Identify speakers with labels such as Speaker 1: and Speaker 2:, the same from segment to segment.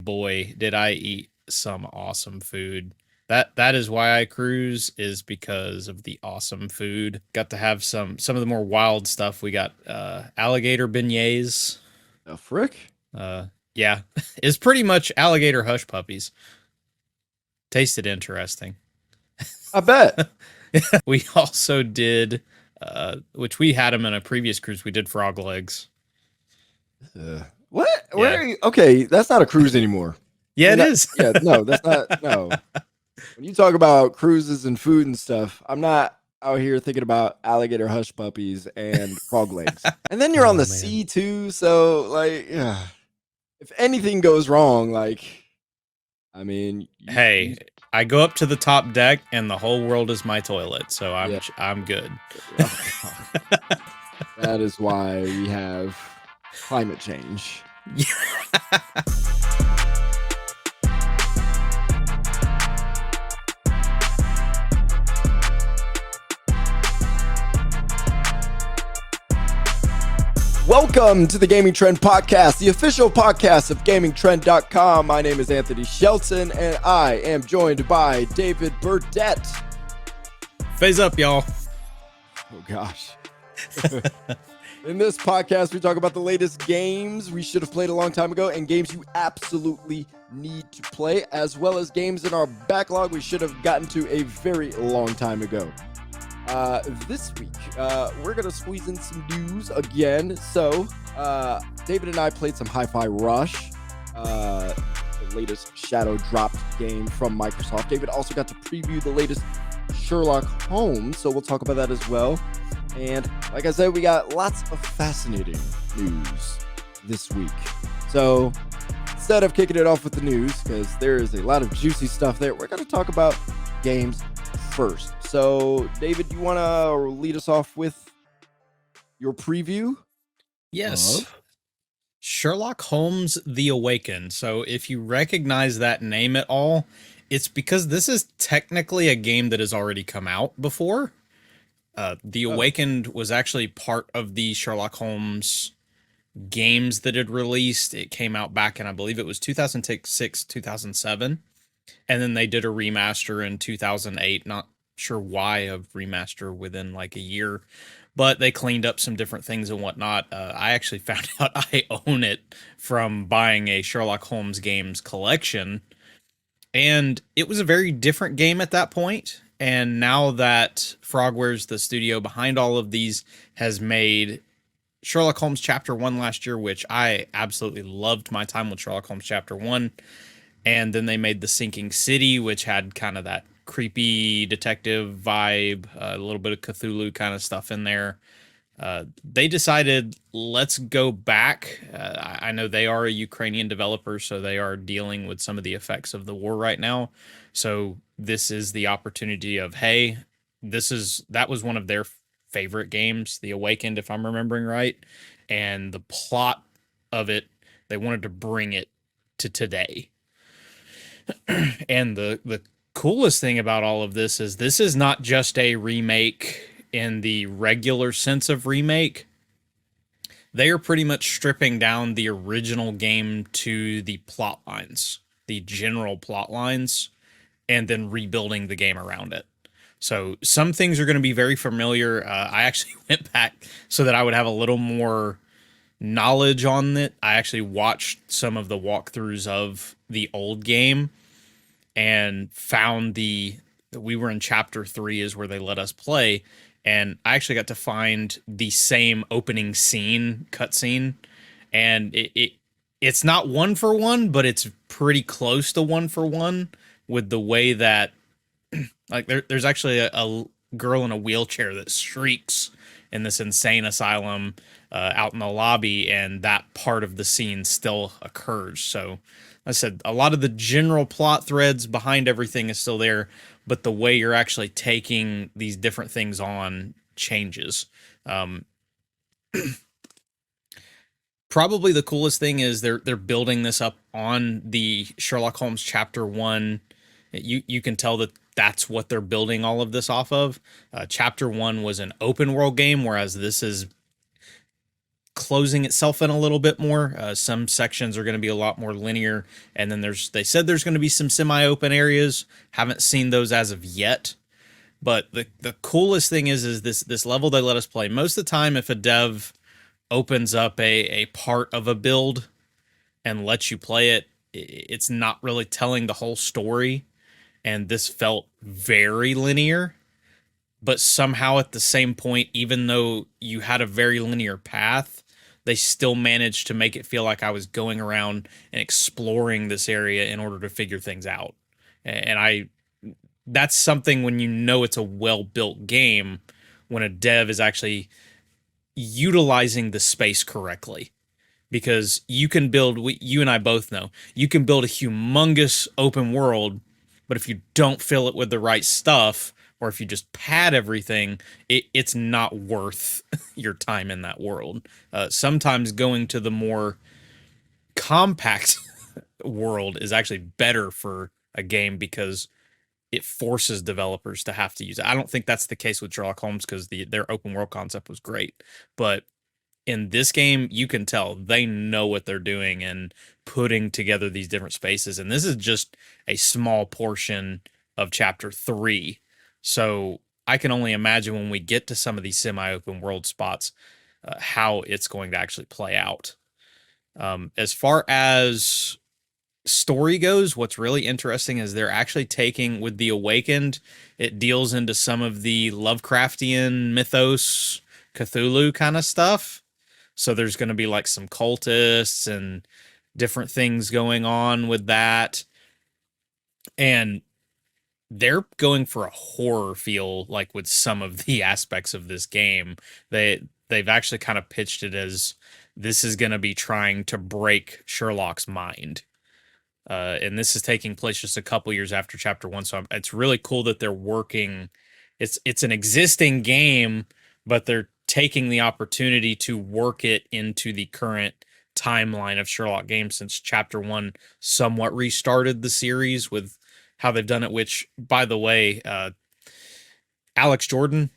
Speaker 1: boy, did I eat some awesome food. That is why I cruise, is because of the awesome food. Got to have some of the more wild stuff. We got alligator beignets.
Speaker 2: The frick?
Speaker 1: Uh yeah, it's pretty much alligator hush puppies. Tasted interesting.
Speaker 2: I bet.
Speaker 1: We also did which we had them in a previous cruise. We did frog legs.
Speaker 2: What? Where
Speaker 1: Yeah.
Speaker 2: are you? Okay, that's not a cruise anymore. I
Speaker 1: Yeah,
Speaker 2: mean,
Speaker 1: it is.
Speaker 2: yeah, no, that's not. No. When you talk about cruises and food and stuff, I'm not out here thinking about alligator hush puppies and frog legs. And then you're on
Speaker 1: Oh
Speaker 2: the
Speaker 1: man.
Speaker 2: sea too, so like, yeah, if anything goes wrong, like, I mean, you
Speaker 1: Hey, I go up to the top deck and the whole world is my toilet, so
Speaker 2: yeah.
Speaker 1: I'm good.
Speaker 2: Oh God, that is why we have climate change. Welcome to the Gaming Trend Podcast, the official podcast of GamingTrend.com. My name is Anthony Shelton, and I am joined by David Burdett.
Speaker 1: Phase up, y'all.
Speaker 2: Oh, gosh. In this podcast, we talk about the latest games we should have played a long time ago and games you absolutely need to play, as well as games in our backlog we should have gotten to a very long time ago. This week, we're going to squeeze in some news again. So, David and I played some Hi-Fi Rush, the latest Shadow dropped game from Microsoft. David also got to preview the latest Sherlock Holmes, so we'll talk about that as well. And like I said, we got lots of fascinating news this week. So, instead of kicking it off with the news, because there is a lot of juicy stuff there, we're going to talk about games first. So, David, you want to lead us off with your preview?
Speaker 1: Yes. Sherlock Holmes The Awakened. So if you recognize that name at all, it's because this is technically a game that has already come out before. The Awakened was actually part of the Sherlock Holmes games that had released. It came out back in, I believe it was 2006, 2007. And then they did a remaster in 2008. Not sure why a remaster within like a year, but they cleaned up some different things and whatnot. I actually found out I own it from buying a Sherlock Holmes games collection, and it was a very different game at that point. And now that Frogwares, the studio behind all of these, has made Sherlock Holmes Chapter 1 last year, which I absolutely loved my time with Sherlock Holmes Chapter 1. And then they made The Sinking City, which had kind of that creepy detective vibe, a little bit of Cthulhu kind of stuff in there. They decided, let's go back. I know they are a Ukrainian developer, so they are dealing with some of the effects of the war right now. So this is the opportunity of, hey, that was one of their favorite games, The Awakened, if I'm remembering right. And the plot of it, they wanted to bring it to today. And the coolest thing about all of this is not just a remake in the regular sense of remake. They are pretty much stripping down the original game to the plot lines, the general plot lines, and then rebuilding the game around it. So some things are going to be very familiar. I actually went back so that I would have a little more knowledge on it. I actually watched some of the walkthroughs of the old game and found we were in chapter 3 is where they let us play, and I actually got to find the same opening scene cutscene, and it's not one for one, but it's pretty close to one for one, with the way that like there's actually a girl in a wheelchair that shrieks in this insane asylum out in the lobby, and that part of the scene still occurs. So I said a lot of the general plot threads behind everything is still there, but the way you're actually taking these different things on changes. Probably the coolest thing is they're building this up on the Sherlock Holmes Chapter 1. You can tell that that's what they're building all of this off of. Chapter 1 was an open world game, whereas this is closing itself in a little bit more. Some sections are going to be a lot more linear, and then they said there's going to be some semi-open areas. Haven't seen those as of yet. But the coolest thing is this level they let us play. Most of the time, if a dev opens up a part of a build and lets you play it, it's not really telling the whole story. And this felt very linear, but somehow at the same point, even though you had a very linear path, they still managed to make it feel like I was going around and exploring this area in order to figure things out. And that's something when you know it's a well built game, when a dev is actually utilizing the space correctly. Because you and I both know, you can build a humongous open world, but if you don't fill it with the right stuff, or if you just pad everything, it's not worth your time in that world. Sometimes going to the more compact world is actually better for a game because it forces developers to have to use it. I don't think that's the case with Sherlock Holmes because their open world concept was great, but in this game, you can tell they know what they're doing and putting together these different spaces. And this is just a small portion of chapter 3. So I can only imagine when we get to some of these semi-open world spots, how it's going to actually play out. As far as story goes, what's really interesting is they're actually taking with the Awakened, it deals into some of the Lovecraftian mythos, Cthulhu kind of stuff. So there's going to be like some cultists and different things going on with that. And they're going for a horror feel like with some of the aspects of this game. They've actually kind of pitched it as this is going to be trying to break Sherlock's mind. And this is taking place just a couple years after chapter 1, so it's really cool that they're working. It's an existing game, but they're taking the opportunity to work it into the current timeline of Sherlock games, since chapter 1 somewhat restarted the series with how they've done it. Which, by the way, Alex Jordan,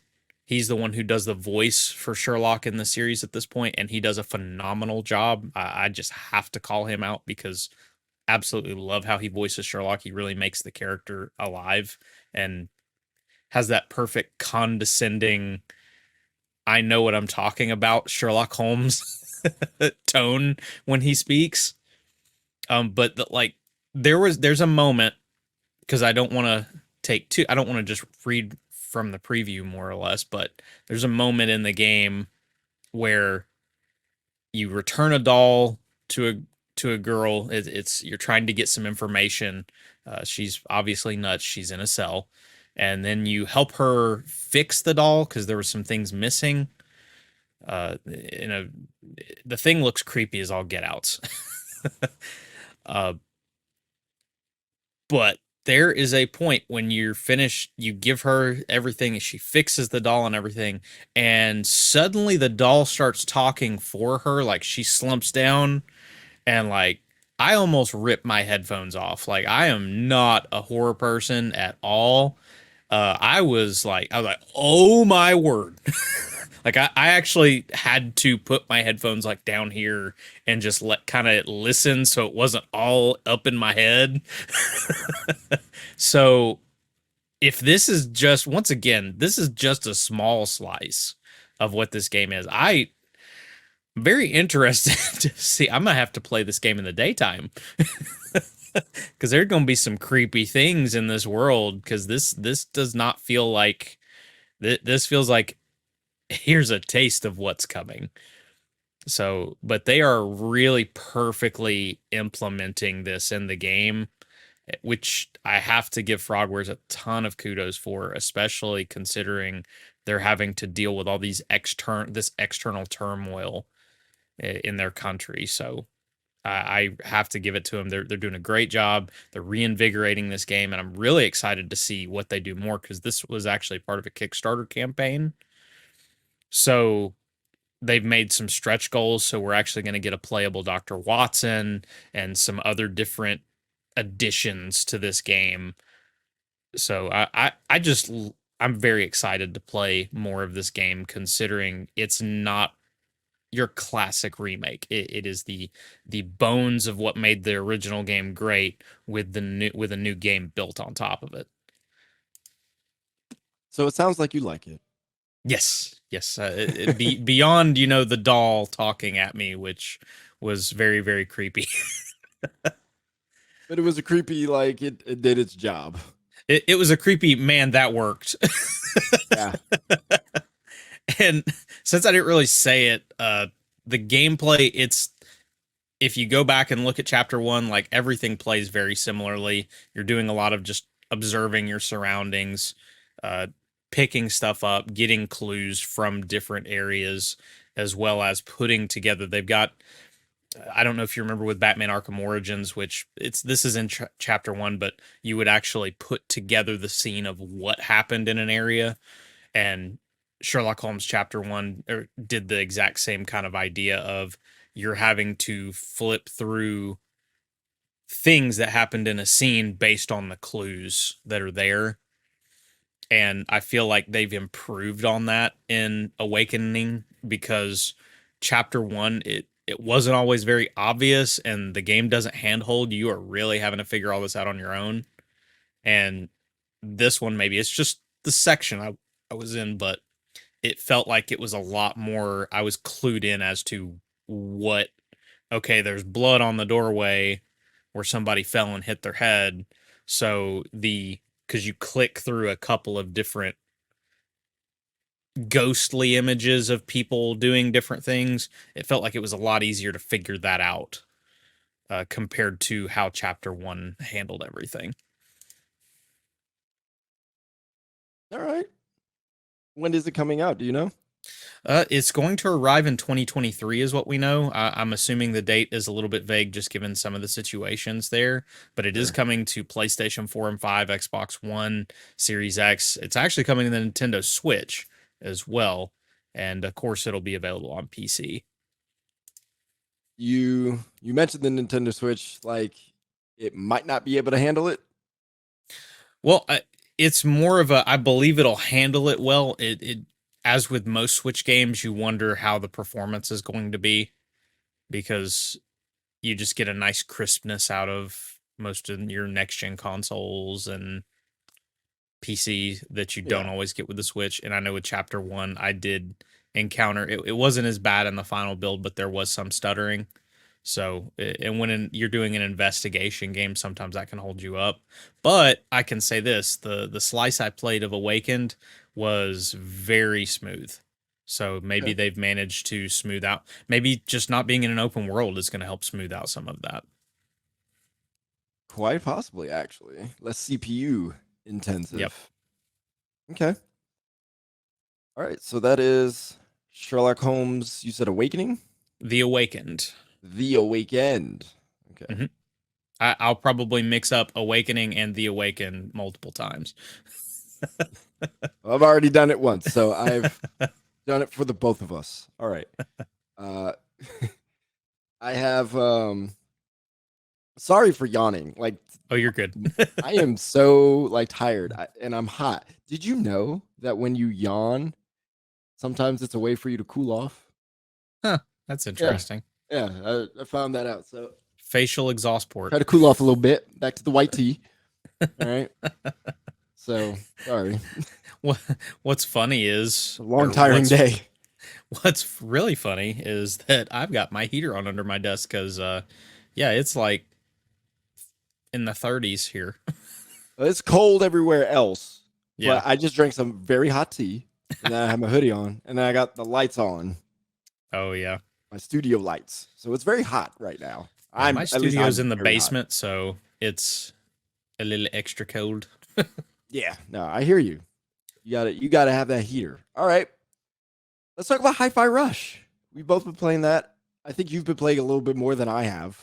Speaker 1: he's the one who does the voice for Sherlock in the series at this point, and he does a phenomenal job. I just have to call him out because absolutely love how he voices Sherlock. He really makes the character alive and has that perfect condescending, I know what I'm talking about, Sherlock Holmes tone when he speaks. But like there's a moment, because I don't want to just read from the preview more or less, but there's a moment in the game where you return a doll to a girl. It's you're trying to get some information. She's obviously nuts. She's in a cell, and then you help her fix the doll because there were some things missing. The thing looks creepy as all get outs. uh, but there is a point when you're finished, you give her everything, and she fixes the doll and everything, and suddenly the doll starts talking for her. Like she slumps down, and like I almost ripped my headphones off. Like I am not a horror person at all. I was like, oh my word. Like I actually had to put my headphones like down here and just let kind of listen so it wasn't all up in my head. So if this is just, once again, this is just a small slice of what this game is. I'm very interested to see. I'm gonna have to play this game in the daytime because there are gonna be some creepy things in this world. Because this does not feel like this feels like here's a taste of what's coming. So, but they are really perfectly implementing this in the game, which I have to give Frogwares a ton of kudos for, especially considering they're having to deal with all this external turmoil in their country. So I have to give it to them. They're doing a great job. They're reinvigorating this game, and I'm really excited to see what they do more because this was actually part of a Kickstarter campaign. So they've made some stretch goals. So we're actually going to get a playable Dr. Watson and some other different additions to this game. So I'm very excited to play more of this game, considering it's not your classic remake. It is the bones of what made the original game great with a new game built on top of it.
Speaker 2: So it sounds like you like it.
Speaker 1: Yes, yes. Beyond, the doll talking at me, which was very, very creepy.
Speaker 2: But it was a creepy, like it did its job.
Speaker 1: It was a creepy man that worked.
Speaker 2: Yeah.
Speaker 1: And since I didn't really say it, the gameplay, if you go back and look at chapter one, like everything plays very similarly. You're doing a lot of just observing your surroundings, uh, picking stuff up, getting clues from different areas, as well as putting together. They've got, I don't know if you remember with Batman Arkham Origins, which this is in chapter one, but you would actually put together the scene of what happened in an area. And Sherlock Holmes chapter one did the exact same kind of idea of you're having to flip through things that happened in a scene based on the clues that are there. And I feel like they've improved on that in Awakening, because chapter one, it wasn't always very obvious, and the game doesn't handhold. You are really having to figure all this out on your own. And this one, maybe it's just the section I was in, but it felt like it was a lot more. I was clued in as to what, okay, there's blood on the doorway where somebody fell and hit their head. So because you click through a couple of different ghostly images of people doing different things, it felt like it was a lot easier to figure that out, compared to how chapter one handled everything.
Speaker 2: All right. When is it coming out? Do you know?
Speaker 1: It's going to arrive in 2023 is what we know. I'm assuming the date is a little bit vague just given some of the situations there, but it is
Speaker 2: Sure.
Speaker 1: coming to PlayStation 4 and 5, Xbox One, Series X. It's actually coming to the Nintendo Switch as well. And of course, it'll be available on PC.
Speaker 2: You mentioned the Nintendo Switch, like it might not be able to handle it.
Speaker 1: Well, it's more of I believe it'll handle it well. As with most Switch games, you wonder how the performance is going to be, because you just get a nice crispness out of most of your next gen consoles and PC that you don't
Speaker 2: Yeah.
Speaker 1: always get with the Switch. And I know with chapter one, I did encounter it wasn't as bad in the final build, but there was some stuttering. So, and when you're doing an investigation game, sometimes that can hold you up. But I can say this: the slice I played of Awakened was very smooth. So maybe
Speaker 2: Okay.
Speaker 1: they've managed to smooth out. Maybe just not being in an open world is going to help smooth out some of that.
Speaker 2: Quite possibly, actually. Less CPU
Speaker 1: Yep.
Speaker 2: intensive. Okay. All right. So that is Sherlock Holmes. You said Awakening?
Speaker 1: The Awakened.
Speaker 2: The Awakened. Okay.
Speaker 1: Mhm. I'll probably mix up Awakening and The Awakened multiple times.
Speaker 2: Well, I've already done it once, so I've done it for the both of us. All right. Uh I have sorry for yawning. Like
Speaker 1: Oh, you're good.
Speaker 2: I am so like tired and I'm hot. Did you know that when you yawn, sometimes it's a way for you to cool off?
Speaker 1: Huh, that's
Speaker 2: Yeah.
Speaker 1: interesting.
Speaker 2: Yeah, I found that out. So
Speaker 1: Facial exhaust port.
Speaker 2: try to cool off a little bit. Back to the white tea. All right. So sorry.
Speaker 1: What what's funny is,
Speaker 2: A long
Speaker 1: or
Speaker 2: tiring day.
Speaker 1: what's really funny is that I've got my heater on under my desk because yeah, it's like in the 30s here.
Speaker 2: It's cold everywhere else,
Speaker 1: Yeah.
Speaker 2: but I just drank some very hot tea, and then I have my hoodie on, and then I got the lights on,
Speaker 1: Oh yeah.
Speaker 2: my studio lights. So it's very hot right now.
Speaker 1: Yeah, my
Speaker 2: At least
Speaker 1: studio's
Speaker 2: I'm
Speaker 1: in the
Speaker 2: very hot.
Speaker 1: basement, so it's a little extra cold.
Speaker 2: Yeah, no, I hear you. You gotta have that heater. All right. Let's talk about Hi-Fi Rush. We've both been playing that. I think you've been playing a little bit more than I have.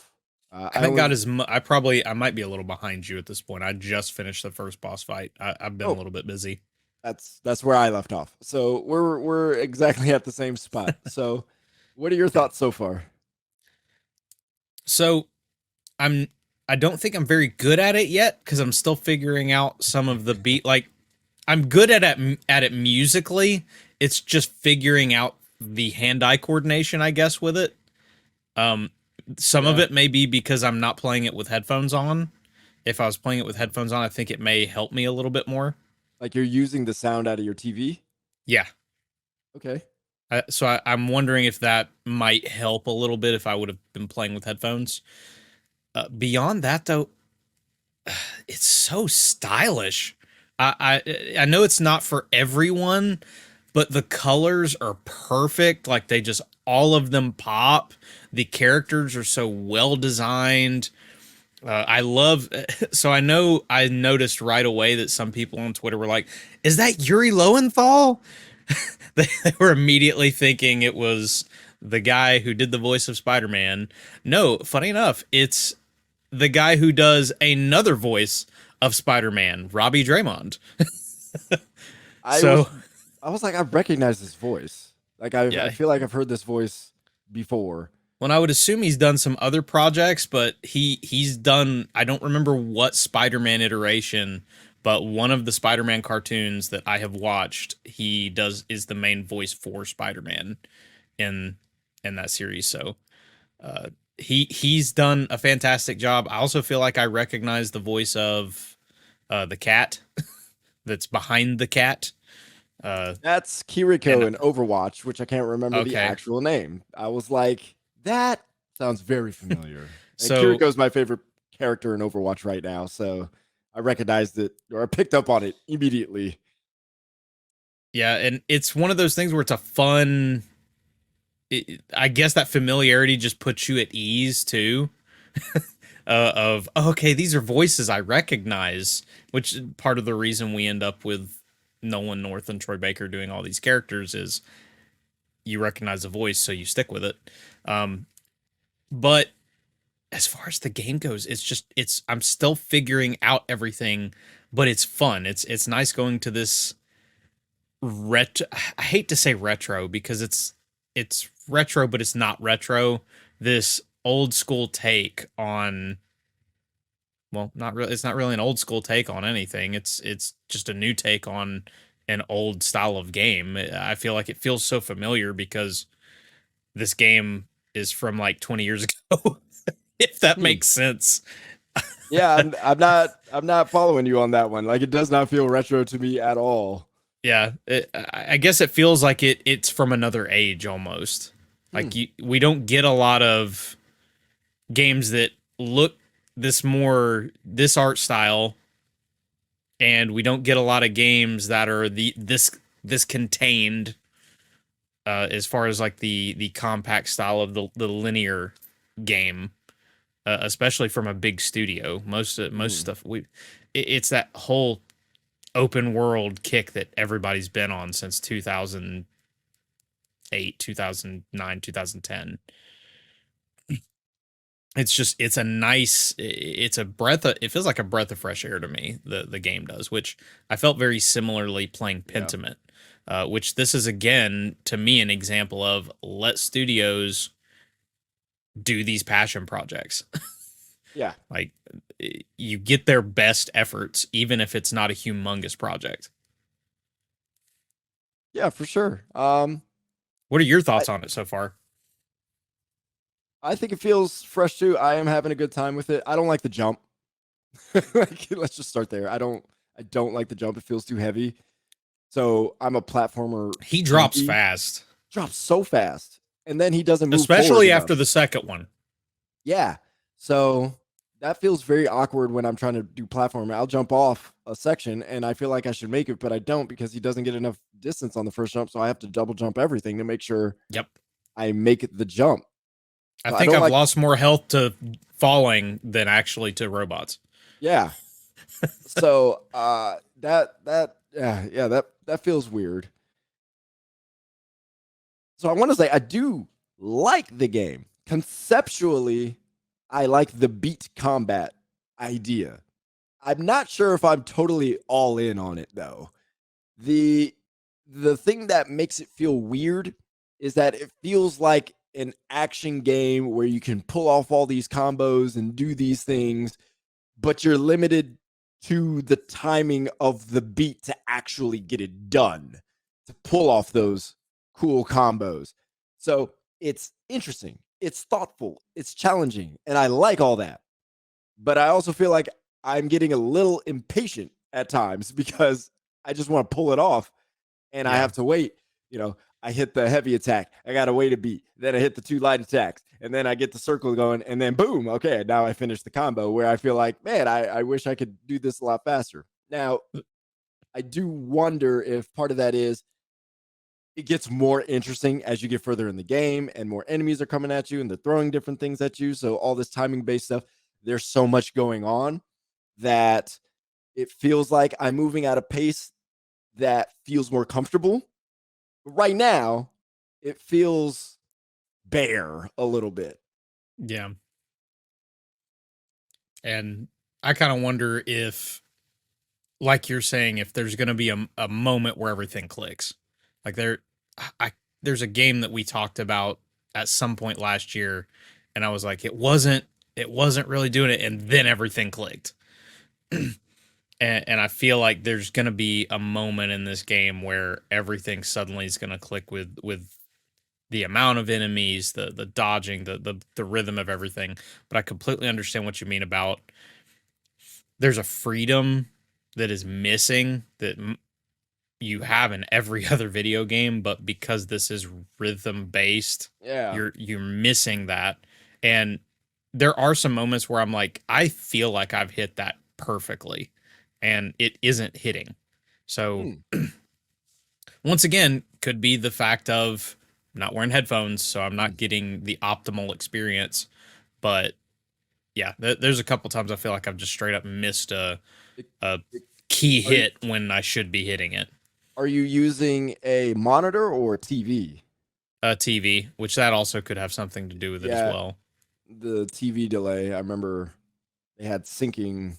Speaker 1: I haven't got as much. I might be a little behind you at this point. I just finished the first boss fight. I've been a
Speaker 2: Oh,
Speaker 1: little bit busy.
Speaker 2: that's where I left off. So we're exactly at the same spot. So, what are your thoughts so far?
Speaker 1: So I'm I don't think I'm very good at it yet because I'm still figuring out some of the beat. Like I'm good at it musically. It's just figuring out the hand-eye coordination, I guess, with it. Um, some of
Speaker 2: Yeah.
Speaker 1: it may be because I'm not playing it with headphones on. If I was playing it with headphones on, I think it may help me a little bit more.
Speaker 2: Like you're using the sound out of your TV.
Speaker 1: Yeah.
Speaker 2: Okay.
Speaker 1: I'm wondering if that might help a little bit if I would have been playing with headphones. Beyond that, though, it's so stylish. I know it's not for everyone, but the colors are perfect. Like they just all of them pop. The characters are so well designed. I love. So I noticed right away that some people on Twitter were like, "Is that Yuri Lowenthal?" They were immediately thinking it was the guy who did the voice of Spider-Man. No, funny enough, it's the guy who does another voice of Spider-Man, Robbie Draymond.
Speaker 2: I was
Speaker 1: So
Speaker 2: I was like, I recognize this voice. Like I
Speaker 1: yeah,
Speaker 2: feel like I've heard this voice before.
Speaker 1: when I would assume he's done some other projects, but he's done. I don't remember what Spider-Man iteration, but one of the Spider-Man cartoons that I have watched, he does is the main voice for Spider-Man in that series. So uh, he's done a fantastic job. I also feel like I recognize the voice of the cat that's behind the cat. Uh,
Speaker 2: That's Kiriko
Speaker 1: and
Speaker 2: in Overwatch, which I can't remember the
Speaker 1: okay,
Speaker 2: actual name. I was like, that sounds very familiar. And
Speaker 1: so
Speaker 2: Kiriko's my favorite character in Overwatch right now, so I recognized it or I picked up on it immediately.
Speaker 1: yeah, and it's one of those things where it's a fun. I guess that familiarity just puts you at ease too. Of okay, these are voices I recognize, which is part of the reason we end up with Nolan North and Troy Baker doing all these characters is you recognize the voice, so you stick with it. Um, but as far as the game goes, it's I'm still figuring out everything, but it's fun. It's nice going to this retro. I hate to say retro because it's retro, but it's not retro. This old school take on well, not really. It's not really an old school take on anything. It's just a new take on an old style of game. I feel like it feels so familiar because this game is from like 20 years ago, if that
Speaker 2: Hmm.
Speaker 1: makes sense.
Speaker 2: Yeah, I'm not following you on that one. Like it does not feel retro to me at all.
Speaker 1: Yeah, I guess it feels like it's from another age almost.
Speaker 2: Hmm.
Speaker 1: We don't get a lot of games that look this art style, and we don't get a lot of games that are this contained as far as like the compact style of the linear game, especially from a big studio. Most
Speaker 2: Hmm.
Speaker 1: stuff it's that whole open world kick that everybody's been on since 2008, 2009, 2010. It's a nice it's a breath of, it feels like a breath of fresh air to me, the game does, which I felt very similarly playing
Speaker 2: Yeah.
Speaker 1: Pentiment, which this is again to me an example of let studios do these passion projects.
Speaker 2: Yeah.
Speaker 1: Like you get their best efforts even if it's not a humongous project.
Speaker 2: Yeah, for sure.
Speaker 1: What are your
Speaker 2: I
Speaker 1: thoughts on it so far?
Speaker 2: I think it feels fresh too. I am having a good time with it. I don't like the jump. Like, let's just start there. I don't like the jump. It feels too heavy. So I'm a platformer
Speaker 1: He drops
Speaker 2: junkie.
Speaker 1: fast,
Speaker 2: Drops so fast. And then he doesn't move forward
Speaker 1: especially
Speaker 2: enough.
Speaker 1: after the second one.
Speaker 2: Yeah. So that feels very awkward when I'm trying to do platform. I'll jump off a section and I feel like I should make it, but I don't because he doesn't get enough distance on the first jump. So I have to double jump everything to make sure
Speaker 1: Yep.
Speaker 2: I make the jump.
Speaker 1: I
Speaker 2: So I
Speaker 1: think
Speaker 2: don't
Speaker 1: I've
Speaker 2: like,
Speaker 1: lost more health to falling than actually to robots.
Speaker 2: yeah. So that feels weird. So I want to say I do like the game. Conceptually, I like the beat combat idea. I'm not sure if I'm totally all in on it though. The the thing that makes it feel weird is that it feels like an action game where you can pull off all these combos and do these things, but you're limited to the timing of the beat to actually get it done to pull off those cool combos. So it's interesting, it's thoughtful, it's challenging, and I like all that. But I also feel like I'm getting a little impatient at times because I just want to pull it off and I
Speaker 1: Yeah.
Speaker 2: have to wait. You know, I hit the heavy attack. I got to wait a beat. Then I hit the 2 light attacks. And then I get the circle going. And then boom, okay, now I finish the combo where I feel like, man, I wish I could do this a lot faster. Now, I do wonder if part of that is it gets more interesting as you get further in the game and more enemies are coming at you and they're throwing different things at you. So, all this timing based stuff, there's so much going on that it feels like I'm moving at a pace that feels more comfortable. Right now, it feels bare a little bit.
Speaker 1: Yeah. And I kind of wonder if, like you're saying, if there's going to be a moment where everything clicks. Like I there's a game that we talked about at some point last year, and I was like, it wasn't really doing it, and then everything clicked. And I feel like there's going to be a moment in this game where everything suddenly is going to click with the amount of enemies, the dodging, the rhythm of everything. But I completely understand what you mean about there's a freedom that is missing that you have in every other video game, but because this is rhythm based,
Speaker 2: Yeah.
Speaker 1: you're missing that. And there are some moments where I'm like, I feel like I've hit that perfectly, and it isn't hitting. So
Speaker 2: Hmm.
Speaker 1: once again, could be the fact of not wearing headphones, so I'm
Speaker 2: Hmm.
Speaker 1: not getting the optimal experience. But yeah, there's a couple times I feel like I've just straight up missed
Speaker 2: It-
Speaker 1: a
Speaker 2: it-
Speaker 1: key
Speaker 2: are you
Speaker 1: hit when I should be hitting it.
Speaker 2: are you using a monitor or a TV?
Speaker 1: A TV, which that also could have something to do with it as
Speaker 2: Yeah,
Speaker 1: well.
Speaker 2: the TV delay. I remember they had syncing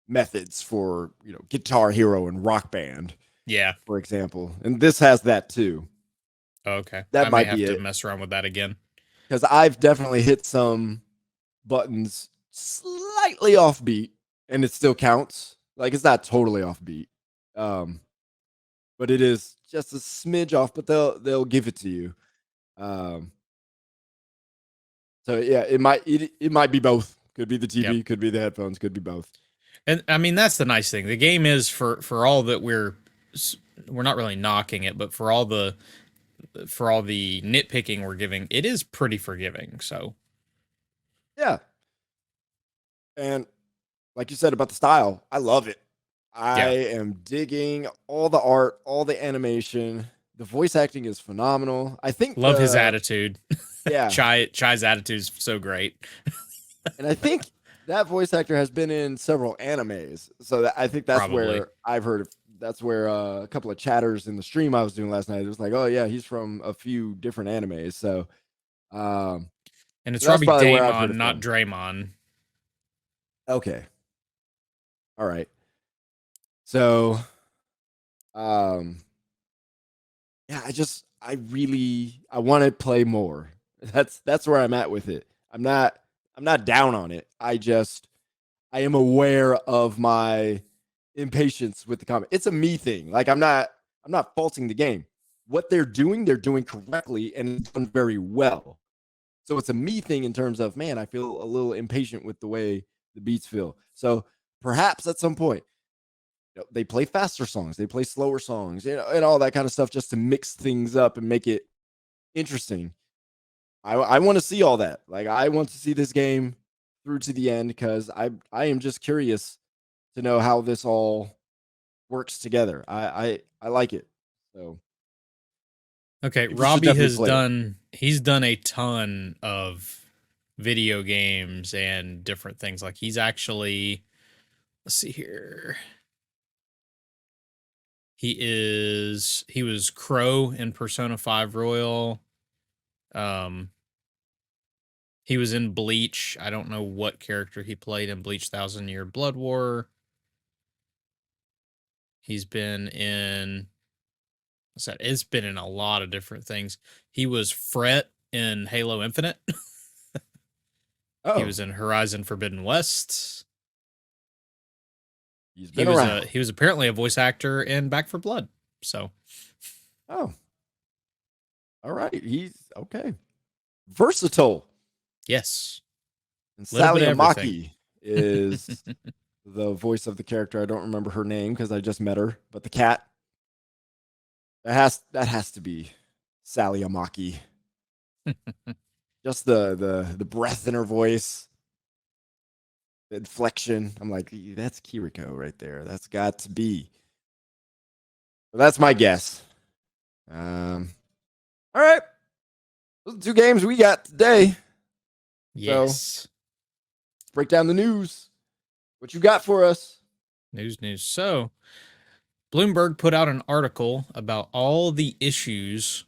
Speaker 2: methods for Guitar Hero and Rock Band,
Speaker 1: Yeah.
Speaker 2: for example, and this has that too.
Speaker 1: Okay.
Speaker 2: That
Speaker 1: I may
Speaker 2: might
Speaker 1: have
Speaker 2: be
Speaker 1: to
Speaker 2: it
Speaker 1: mess around with that again.
Speaker 2: because I've definitely hit some buttons slightly offbeat, and it still counts. Like it's not totally offbeat, um, but it is just a smidge off. But they'll give it to you. Um, so yeah, it might be both. Could be the
Speaker 1: Yep.
Speaker 2: TV, could be the headphones, could be both.
Speaker 1: And I mean that's the nice thing. The game is for all that we're not really knocking it, but for all the nitpicking we're giving, it is pretty forgiving. So
Speaker 2: Yeah, and like you said about the style, I love it. I
Speaker 1: yeah,
Speaker 2: am digging all the art, all the animation. The voice acting is phenomenal. I think
Speaker 1: love his attitude.
Speaker 2: yeah,
Speaker 1: Chai's attitude is so great.
Speaker 2: and I think that voice actor has been in several animes. So I think that's
Speaker 1: Probably.
Speaker 2: where I've heard. That's where a couple of chatters in the stream I was doing last night. It was like, oh yeah, he's from a few different animes. So, um,
Speaker 1: And
Speaker 2: so
Speaker 1: it's
Speaker 2: that's
Speaker 1: Robbie
Speaker 2: probably where I've heard
Speaker 1: Daemon,
Speaker 2: it
Speaker 1: not
Speaker 2: from.
Speaker 1: Draymond.
Speaker 2: Okay, all right. So, um, yeah, I want to play more. That's where I'm at with it. I'm not down on it. I am aware of my impatience with the comment. It's a me thing. Like I'm not faulting the game. What they're doing correctly and it's done very well. So it's a me thing in terms of, man, I feel a little impatient with the way the beats feel. So perhaps at some point, they play faster songs, they play slower songs, and all that kind of stuff just to mix things up and make it interesting. I want to see all that. Like I want to see this game through to the end because I am just curious to know how this all works together. I like it. So
Speaker 1: Okay,
Speaker 2: people should
Speaker 1: Robbie
Speaker 2: definitely play it.
Speaker 1: he's done a ton of video games and different things. Like he's actually, let's see here. He was Crow in Persona 5 Royal. Um he was in Bleach. I don't know what character he played in Bleach Thousand Year Blood War. He's been in what's that? It's been in a lot of different things. He was Fret in Halo Infinite. He
Speaker 2: Oh,
Speaker 1: was in Horizon Forbidden West.
Speaker 2: he's been around.
Speaker 1: He was apparently a voice actor in Back for Blood. So
Speaker 2: Oh, All right. He's okay. Versatile.
Speaker 1: Yes.
Speaker 2: And
Speaker 1: A little bit
Speaker 2: Sally
Speaker 1: of everything.
Speaker 2: Amaki is the voice of the character. I don't remember her name because I just met her, but the cat. That has to be Sally Amaki. Just the breath in her voice, the inflection. I'm like, that's Kiriko right there. That's got to be. So that's my guess. All right. Those are 2 games we got today. So
Speaker 1: Yes.
Speaker 2: let's break down the news. What you got for us?
Speaker 1: News. So, Bloomberg put out an article about all the issues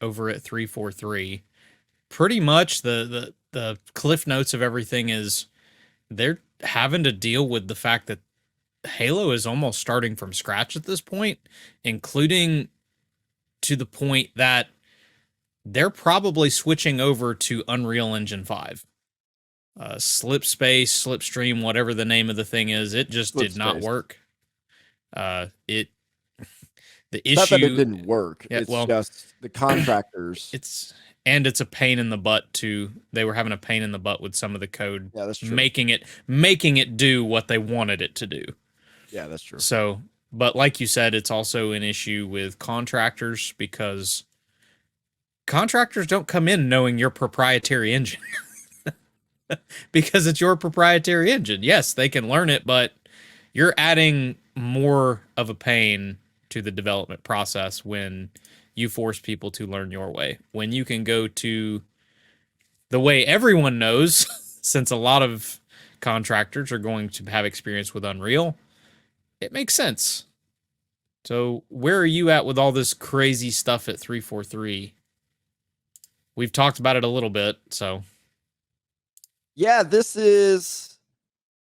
Speaker 1: over at 343. Pretty much the cliff notes of everything is they're having to deal with the fact that Halo is almost starting from scratch at this point, including to the point that they're probably switching over to Unreal Engine 5. Slipstream, whatever the name of the thing is, it just
Speaker 2: Flip
Speaker 1: did not
Speaker 2: space.
Speaker 1: work. It the
Speaker 2: It's not that it
Speaker 1: issue,
Speaker 2: didn't work.
Speaker 1: yeah,
Speaker 2: It's
Speaker 1: well,
Speaker 2: just the contractors.
Speaker 1: it's and it's a pain in the butt to. They were having a pain in the butt with some of the code,
Speaker 2: Yeah, that's true.
Speaker 1: making it do what they wanted it to do.
Speaker 2: Yeah, that's true.
Speaker 1: So, but like you said, it's also an issue with contractors because contractors don't come in knowing your proprietary engine because it's your proprietary engine. Yes, they can learn it, but you're adding more of a pain to the development process when you force people to learn your way. When you can go to the way everyone knows, since a lot of contractors are going to have experience with Unreal, it makes sense. So, where are you at with all this crazy stuff at 343? We've talked about it a little bit, so
Speaker 2: Yeah, this is.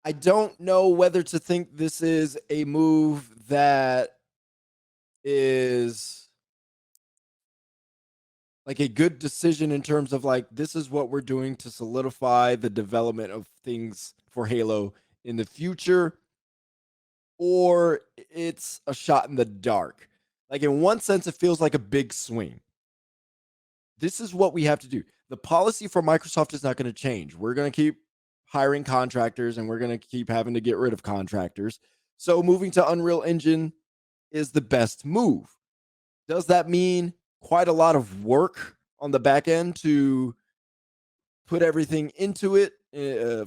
Speaker 2: I don't know whether to think this is a move that is like a good decision in terms of like this is what we're doing to solidify the development of things for Halo in the future, or it's a shot in the dark. Like in one sense, it feels like a big swing. This is what we have to do. The policy for Microsoft is not going to change. We're going to keep hiring contractors and we're going to keep having to get rid of contractors. So moving to Unreal Engine is the best move. Does that mean quite a lot of work on the back end to put everything into it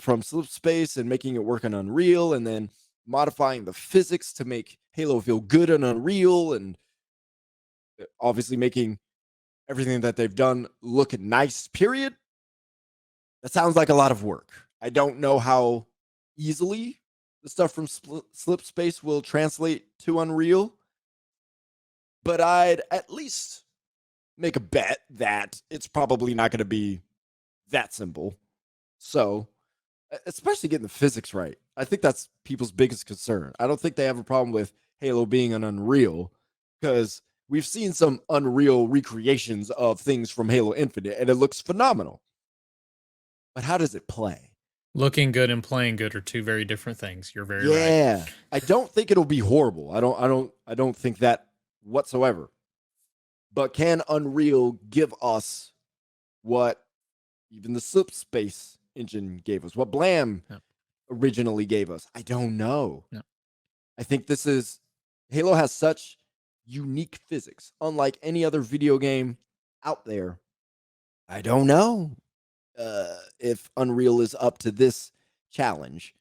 Speaker 2: from slip space and making it work on Unreal and then modifying the physics to make Halo feel good on Unreal and obviously making everything that they've done look nice, period? That sounds like a lot of work. I don't know how easily the stuff from slip space will translate to Unreal, but I'd at least make a bet that it's probably not going to be that simple. So, especially getting the physics right. I think that's people's biggest concern. I don't think they have a problem with Halo being an Unreal because we've seen some Unreal recreations of things from Halo Infinite and it looks phenomenal. But how does it play?
Speaker 1: looking good and playing good are two very different things. You're very right.
Speaker 2: Yeah. I don't think it'll be horrible. I don't think that whatsoever. But can Unreal give us what even the slip space engine gave us? What Blam
Speaker 1: No.
Speaker 2: originally gave us? I don't know.
Speaker 1: No.
Speaker 2: I think this is Halo has such unique physics, unlike any other video game out there. I don't know if Unreal is up to this challenge,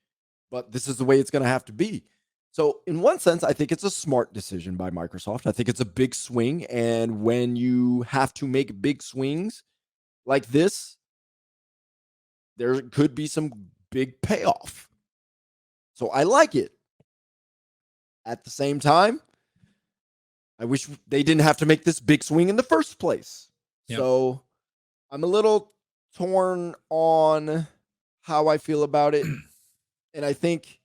Speaker 2: but this is the way it's going to have to be. So, in one sense, I think it's a smart decision by Microsoft. I think it's a big swing. And when you have to make big swings like this, there could be some big payoff. So, I like it. At the same time, I wish they didn't have to make this big swing in the first place.
Speaker 1: Yep.
Speaker 2: So, I'm a little torn on how I feel about it. And I think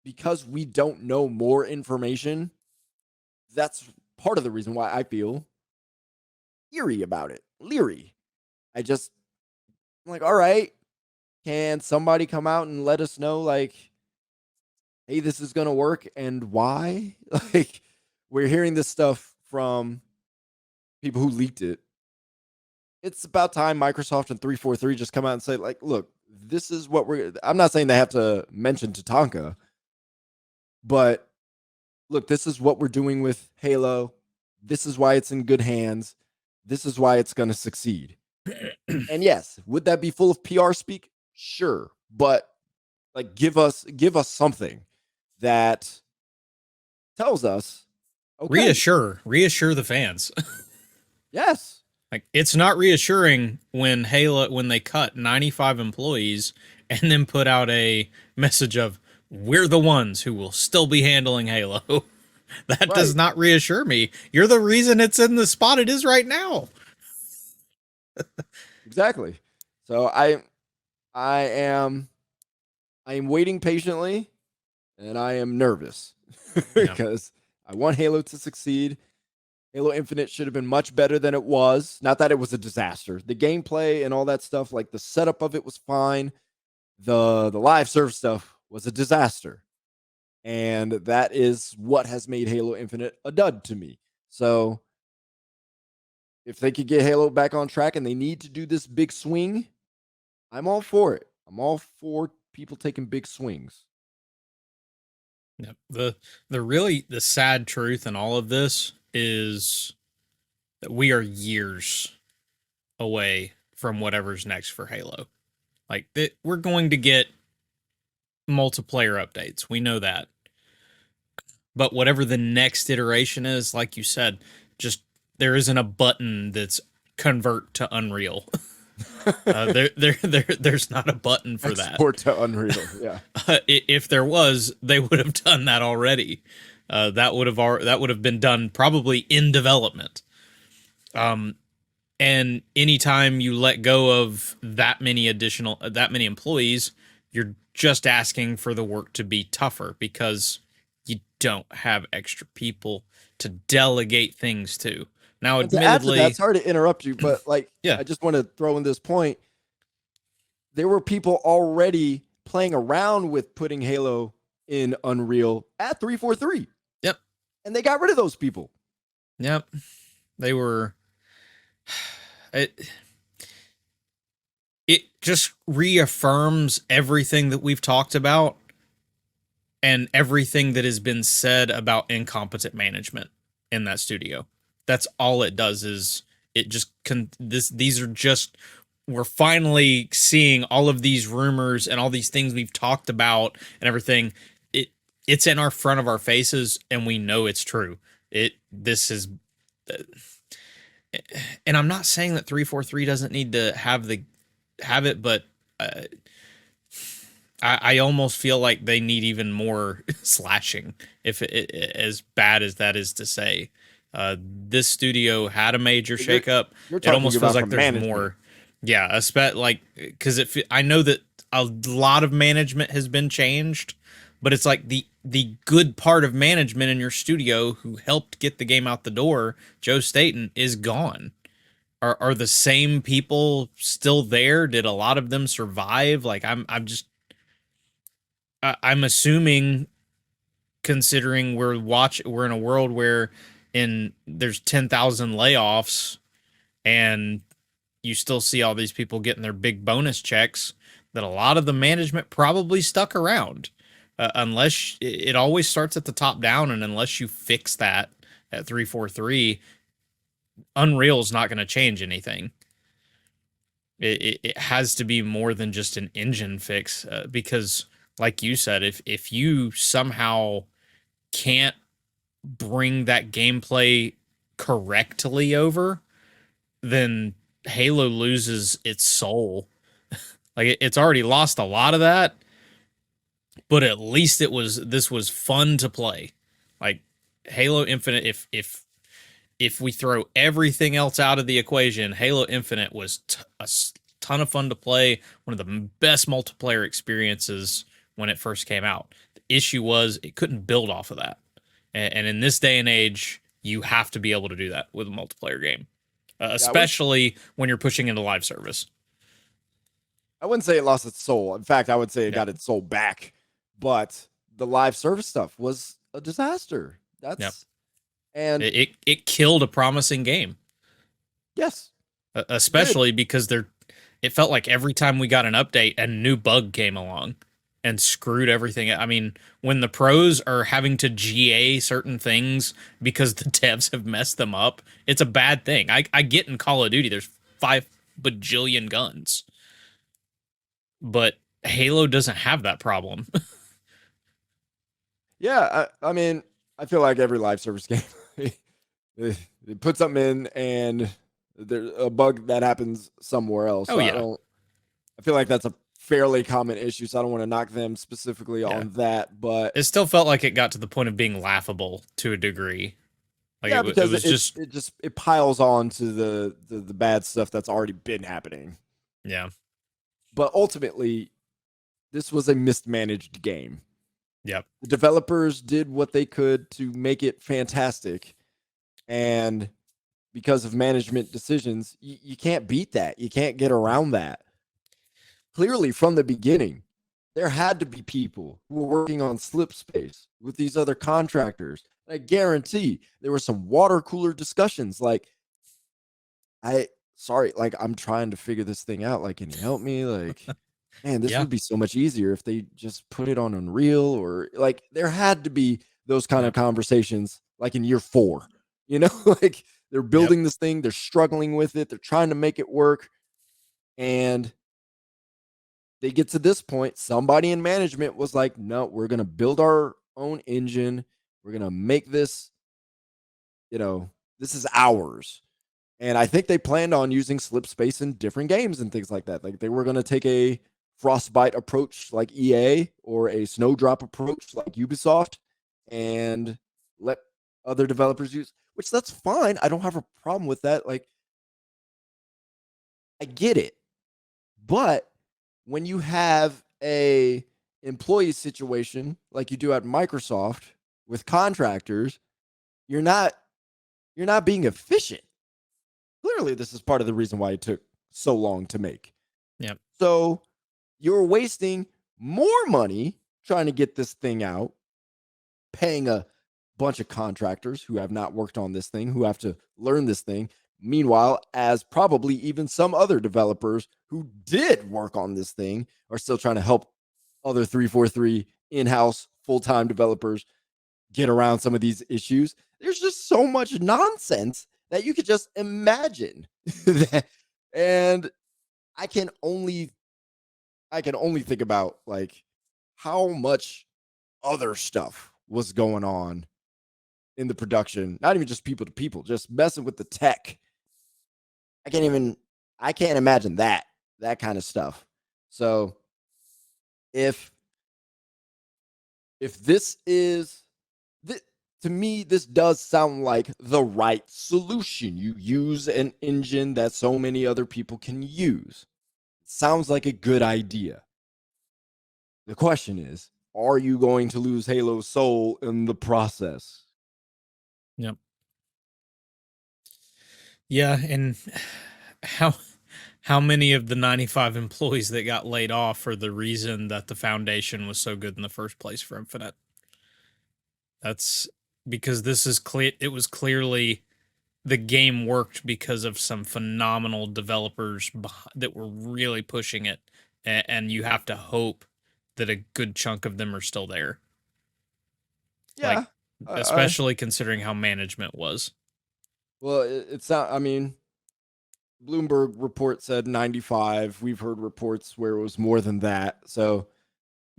Speaker 2: because we don't know more information, that's part of the reason why I feel eerie about it. Leery. I'm like, all right, can somebody come out and let us know, like, hey, this is gonna work and why? Like, we're hearing this stuff from people who leaked it. It's about time Microsoft and 343 just come out and say, like, look, this is what we're. I'm not saying they have to mention Tatanka, but look, this is what we're doing with Halo. This is why it's in good hands. This is why it's going to succeed. And yes, would that be full of PR speak? Sure, but like give us something that tells us, okay,
Speaker 1: reassure the fans.
Speaker 2: yes,
Speaker 1: Like, it's not reassuring when they cut 95 employees and then put out a message of, we're the ones who will still be handling Halo. That does
Speaker 2: right,
Speaker 1: not reassure me. You're the reason it's in the spot it is right now.
Speaker 2: exactly. So I am I am waiting patiently, and I am nervous
Speaker 1: Yeah.
Speaker 2: because I want Halo to succeed. Halo Infinite should have been much better than it was. Not that it was a disaster. The gameplay and all that stuff, like the setup of it was fine. The live serve stuff was a disaster. And that is what has made Halo Infinite a dud to me. So if they could get Halo back on track and they need to do this big swing, I'm all for it. I'm all for people taking big swings.
Speaker 1: Yep. The sad truth in all of this is that we are years away from whatever's next for Halo. Like, we're going to get multiplayer updates. We know that. But whatever the next iteration is, like you said, just there isn't a button that's convert to Unreal. There's not a button for that.
Speaker 2: Export to Unreal. Yeah.
Speaker 1: If there was, they would have done that already. That would have been done probably in development. And anytime you let go of that many employees, you're just asking for the work to be tougher because you don't have extra people to delegate things to. Now,
Speaker 2: And to add to that,
Speaker 1: admittedly,
Speaker 2: sorry to interrupt you, but like
Speaker 1: yeah,
Speaker 2: I just want to throw in this point. There were people already playing around with putting Halo in Unreal at 343.
Speaker 1: yep,
Speaker 2: And they got rid of those people.
Speaker 1: yep, they were. It it just reaffirms everything that we've talked about and everything that has been said about incompetent management in that studio. That's all it does. Is it just these are just, we're finally seeing all of these rumors and all these things we've talked about and everything. It's in our front of our faces and we know it's true. This is, and I'm not saying that 343 doesn't need to have it, but uh, I almost feel like they need even more slashing. If as bad as that is to say, this studio had a major
Speaker 2: You're,
Speaker 1: shakeup.
Speaker 2: you're
Speaker 1: It
Speaker 2: talking
Speaker 1: almost feels
Speaker 2: about
Speaker 1: like
Speaker 2: from
Speaker 1: there's
Speaker 2: management.
Speaker 1: more. Yeah, like, because I know that a lot of management has been changed, but it's like the good part of management in your studio who helped get the game out the door, Joe Staten, is gone. Are the same people still there? Did a lot of them survive? Like, I'm assuming, considering we're in a world where there's 10,000 layoffs and you still see all these people getting their big bonus checks, that a lot of the management probably stuck around. Unless it always starts at the top down, and unless you fix that at 343, Unreal's not going to change anything. It has to be more than just an engine fix, because, like you said, if you somehow can't bring that gameplay correctly over, then Halo loses its soul. Like, it's already lost a lot of that, but at least this was fun to play. Like, Halo Infinite, if we throw everything else out of the equation, Halo Infinite was a ton of fun to play. One of the best multiplayer experiences when it first came out. The issue was it couldn't build off of that. And in this day and age, you have to be able to do that with a multiplayer game,
Speaker 2: Yeah,
Speaker 1: especially when you're pushing into live service.
Speaker 2: I wouldn't say it lost its soul. In fact, I would say it
Speaker 1: Yeah.
Speaker 2: got its soul back. But the live service stuff was a disaster.
Speaker 1: Yeah.
Speaker 2: That's and
Speaker 1: It killed a promising game.
Speaker 2: Yes, it did.
Speaker 1: Especially because it felt like every time we got an update, a new bug came along and screwed everything. I mean, when the pros are having to GA certain things because the devs have messed them up, it's a bad thing. I get in Call of Duty, there's 5 bajillion guns, but Halo doesn't have that problem.
Speaker 2: Yeah, I mean, I feel like every live service game, they put something in and there's a bug that happens somewhere else.
Speaker 1: Oh
Speaker 2: So
Speaker 1: yeah,
Speaker 2: I feel like that's a fairly common issue. So I don't want to knock them specifically
Speaker 1: yeah.
Speaker 2: on that, but
Speaker 1: It still felt like it got to the point of being laughable to a degree. Like
Speaker 2: yeah,
Speaker 1: it
Speaker 2: because
Speaker 1: was just
Speaker 2: it piles on to the bad stuff that's already been happening.
Speaker 1: yeah,
Speaker 2: But ultimately, this was a mismanaged game.
Speaker 1: yep,
Speaker 2: The developers did what they could to make it fantastic, and because of management decisions, you can't beat that. You can't get
Speaker 1: yep,
Speaker 2: around that. Clearly, from the beginning, there had to be people who were working on slip space with these other contractors. I guarantee there were some water cooler discussions like, sorry, like, I'm trying to figure this thing out. Like, can you help me? Like, man, this
Speaker 1: yeah,
Speaker 2: would be so much easier if they just put it on Unreal, or like there had to be those kind of
Speaker 1: yep,
Speaker 2: conversations like in year 4. You know, like they're
Speaker 1: yep,
Speaker 2: building this thing, they're struggling with it, they're trying to make it work, and they get to this point, somebody in management was like, "No, we're going to build our own engine. We're going to make this, this is ours." And I think they planned on using slip space in different games and things like that. Like they were going to take a frostbite approach like EA or a snowdrop approach like Ubisoft and let other developers use, which that's fine. I don't have a problem with that. Like I get it. But when you have a employee situation like you do at Microsoft with contractors, you're not you're not being efficient. Clearly, this is part of the reason why it took so long to make.
Speaker 1: yep,
Speaker 2: So you're wasting more money trying to get this thing out, paying a bunch of contractors who have not worked on this thing, who have to learn this thing. Meanwhile, as probably even some other developers who did work on this thing are still trying to help other 343 in house full time developers get around some of these issues. There's just so much nonsense that you could just imagine. And I can only think about like how much other stuff was going on in the production, not even just people to people, just messing with the tech. I can't even I can't imagine that kind of stuff. So if this is th- to me, this does sound like the right solution. You use an engine that so many other people can use. Sounds like a good idea. The question is, are you going to lose Halo's soul in the process?
Speaker 1: yep. Yeah, and how how many of the 95 employees that got laid off are the reason that the foundation was so good in the first place for Infinite? That's because this is clear. It was clearly the game worked because of some phenomenal developers that were really pushing it, and you have to hope that a good chunk of them are still there. Like,
Speaker 2: Yeah. I
Speaker 1: especially considering how management was.
Speaker 2: well, it's not. I mean, Bloomberg report said 95. We've heard reports where it was more than that. So,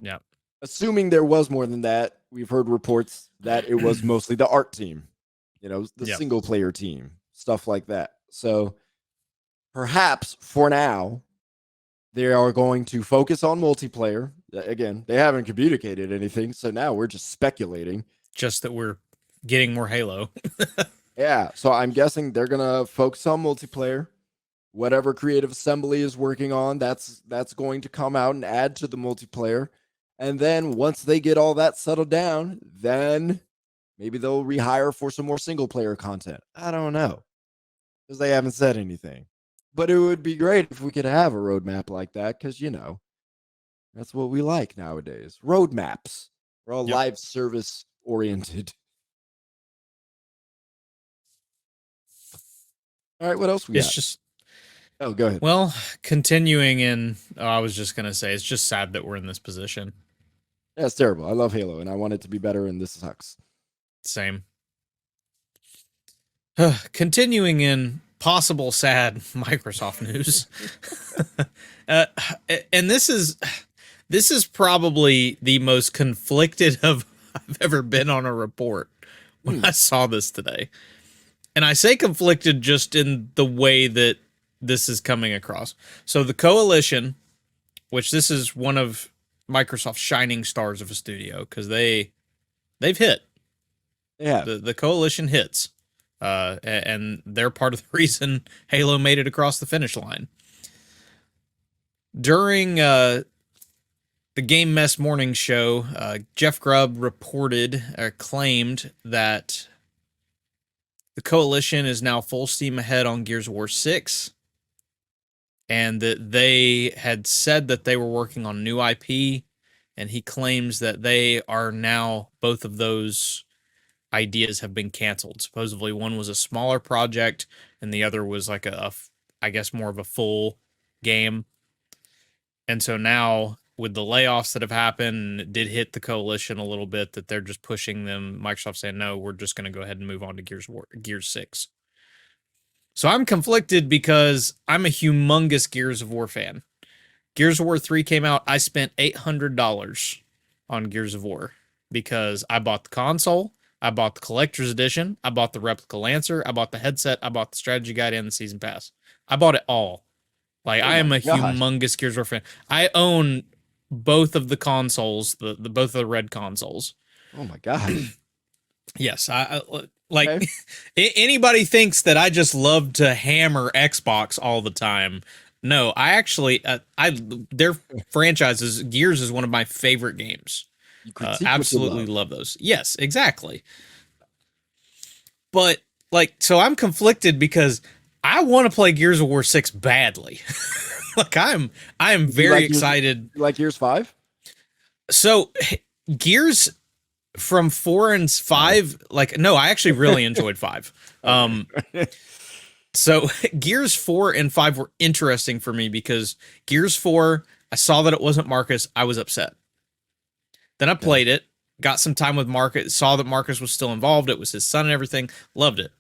Speaker 1: Yeah.
Speaker 2: assuming there was more than that, we've heard reports that it was mostly the art team, the
Speaker 1: Yeah.
Speaker 2: single player team, stuff like that. So, perhaps for now, they are going to focus on multiplayer. Again, they haven't communicated anything. So now we're just speculating.
Speaker 1: Just that we're getting more Halo.
Speaker 2: Yeah. So I'm guessing they're going to focus on multiplayer. Whatever Creative Assembly is working on, that's going to come out and add to the multiplayer. And then once they get all that settled down, then maybe they'll rehire for some more single player content. I don't know because they haven't said anything. But it would be great if we could have a roadmap like that because, that's what we like nowadays. Roadmaps. We're all
Speaker 1: Yep.
Speaker 2: live service oriented. All right, what else we
Speaker 1: It's
Speaker 2: got?
Speaker 1: just,
Speaker 2: Oh, go ahead.
Speaker 1: well, continuing in, I was just going to say, it's just sad that we're in this position.
Speaker 2: Yeah, it's terrible. I love Halo, and I want it to be better, and this sucks.
Speaker 1: Same. Continuing in possible sad Microsoft news. uh, and this is probably the most conflicted of I've ever been on a report when I saw this today. And I say conflicted just in the way that this is coming across. So the Coalition, which this is one of Microsoft's shining stars of a studio, because they've hit.
Speaker 2: Yeah.
Speaker 1: The Coalition hits. And they're part of the reason Halo made it across the finish line. During the Game Mess morning show, Jeff Grubb reported or claimed that the Coalition is now full steam ahead on Gears of War 6, and that they had said that they were working on new IP, and he claims that they are now, both of those ideas have been canceled. Supposedly one was a smaller project and the other was like I guess more of a full game. And so now with the layoffs that have happened, it did hit the Coalition a little bit, that they're just pushing them. Microsoft saying, no, we're just going to go ahead and move on to Gears 6. So I'm conflicted because I'm a humongous Gears of War fan. Gears of War 3 came out. I spent $800 on Gears of War because I bought the console, I bought the collector's edition, I bought the replica Lancer, I bought the headset, I bought the strategy guide and the season pass. I bought it all. Like,
Speaker 2: Oh
Speaker 1: I
Speaker 2: my
Speaker 1: am a
Speaker 2: gosh.
Speaker 1: humongous Gears of War fan. I own both of the consoles, the both of the red consoles.
Speaker 2: Oh my gosh.
Speaker 1: Yes, I like
Speaker 2: Okay.
Speaker 1: anybody thinks that I just love to hammer Xbox all the time. No, I actually their franchises. Gears is one of my favorite games.
Speaker 2: You critique what you
Speaker 1: Absolutely
Speaker 2: love.
Speaker 1: love those. Yes, exactly. But like, so I'm conflicted because I want to play Gears of War 6 badly. Like, I am
Speaker 2: You
Speaker 1: very
Speaker 2: like Gears-
Speaker 1: excited.
Speaker 2: You like Gears 5?
Speaker 1: So Gears from 4 and 5, like, no, I actually really enjoyed 5. So Gears 4 and 5 were interesting for me because Gears 4, I saw that it wasn't Marcus, I was upset. Then I played it, got some time with Marcus, saw that Marcus was still involved, it was his son and everything, loved it.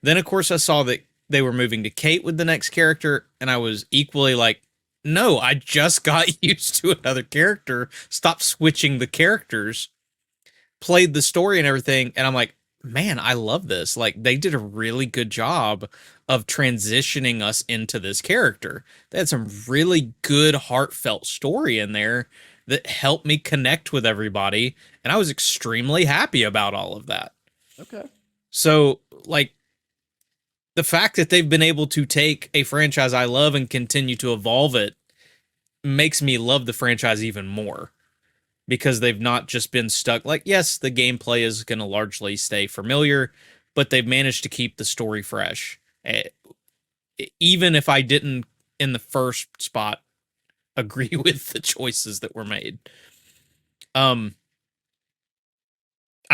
Speaker 1: Then of course I saw that they were moving to Kate with the next character, and I was equally like, no, I just got used to another character, stop switching the characters. Played the story and everything, and I'm like, man, I love this. Like, they did a really good job of transitioning us into this character. They had some really good, heartfelt story in there that helped me connect with everybody, and I was extremely happy about all of that.
Speaker 2: Okay.
Speaker 1: So, like, the fact that they've been able to take a franchise I love and continue to evolve it makes me love the franchise even more, because they've not just been stuck. Like, yes, the gameplay is going to largely stay familiar, but they've managed to keep the story fresh. Even if I didn't, in the first spot, agree with the choices that were made. I'm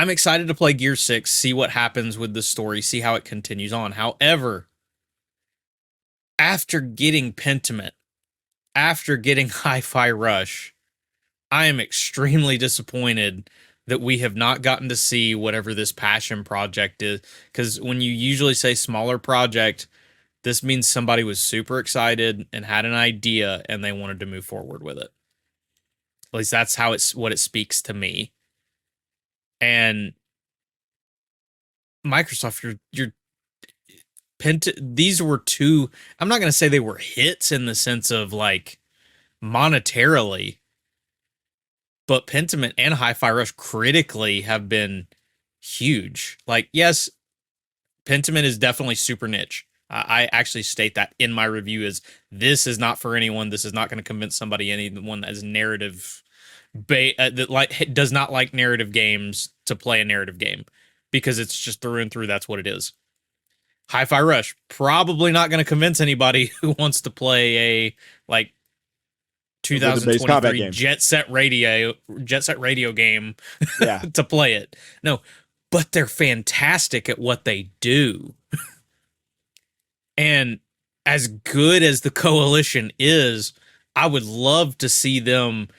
Speaker 1: excited to play Gear 6, see what happens with the story, see how it continues on. However, after getting Pentiment, after getting Hi-Fi Rush, I am extremely disappointed that we have not gotten to see whatever this passion project is. Because when you usually say smaller project, this means somebody was super excited and had an idea and they wanted to move forward with it. At least that's how what it speaks to me. And Microsoft, these were two. I'm not going to say they were hits in the sense of like monetarily, but Pentiment and Hi-Fi Rush critically have been huge. Like, yes, Pentiment is definitely super niche. I actually state that in my review is this is not for anyone. This is not going to convince anyone that is narrative that like does not like narrative games to play a narrative game, because it's just through and through. That's what it is. Hi-Fi Rush probably not going to convince anybody who wants to play a like
Speaker 2: Rhythm-based combat
Speaker 1: 2023
Speaker 2: game.
Speaker 1: Jet Set Radio game
Speaker 2: Yeah.
Speaker 1: to play it. No, but they're fantastic at what they do. And as good as the coalition is, I would love to see them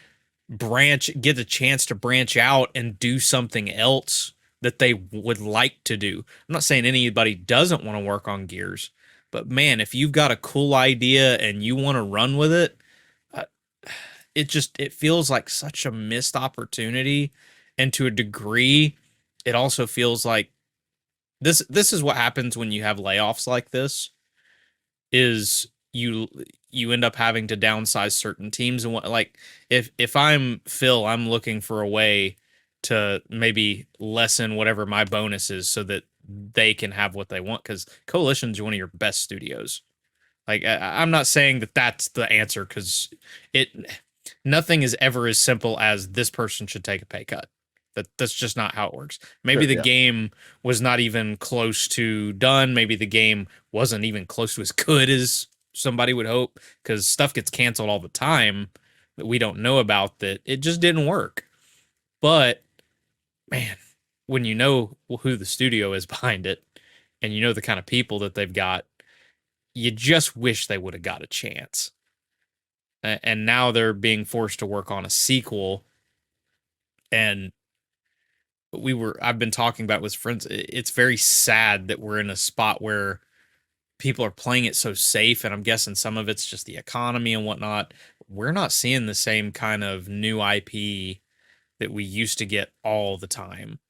Speaker 1: get a chance to branch out and do something else that they would like to do. I'm not saying anybody doesn't want to work on Gears, but man, if you've got a cool idea and you want to run with it, uh, it feels like such a missed opportunity, and to a degree, it also feels like this is what happens when you have layoffs like this is you end up having to downsize certain teams and what like if I'm Phil, I'm looking for a way to maybe lessen whatever my bonus is so that they can have what they want because Coalition's one of your best studios. Like I'm not saying that that's the answer because it nothing is ever as simple as this person should take a pay cut. That's just not how it works. Maybe
Speaker 2: Sure,
Speaker 1: the
Speaker 2: yeah.
Speaker 1: game was not even close to done. Maybe the game wasn't even close to as good as somebody would hope because stuff gets canceled all the time that we don't know about that it just didn't work. But man, when you know who the studio is behind it and you know the kind of people that they've got, you just wish they would have got a chance. And now they're being forced to work on a sequel. And I've been talking about with friends. It's very sad that we're in a spot where people are playing it so safe. And I'm guessing some of it's just the economy and whatnot. We're not seeing the same kind of new IP that we used to get all the time.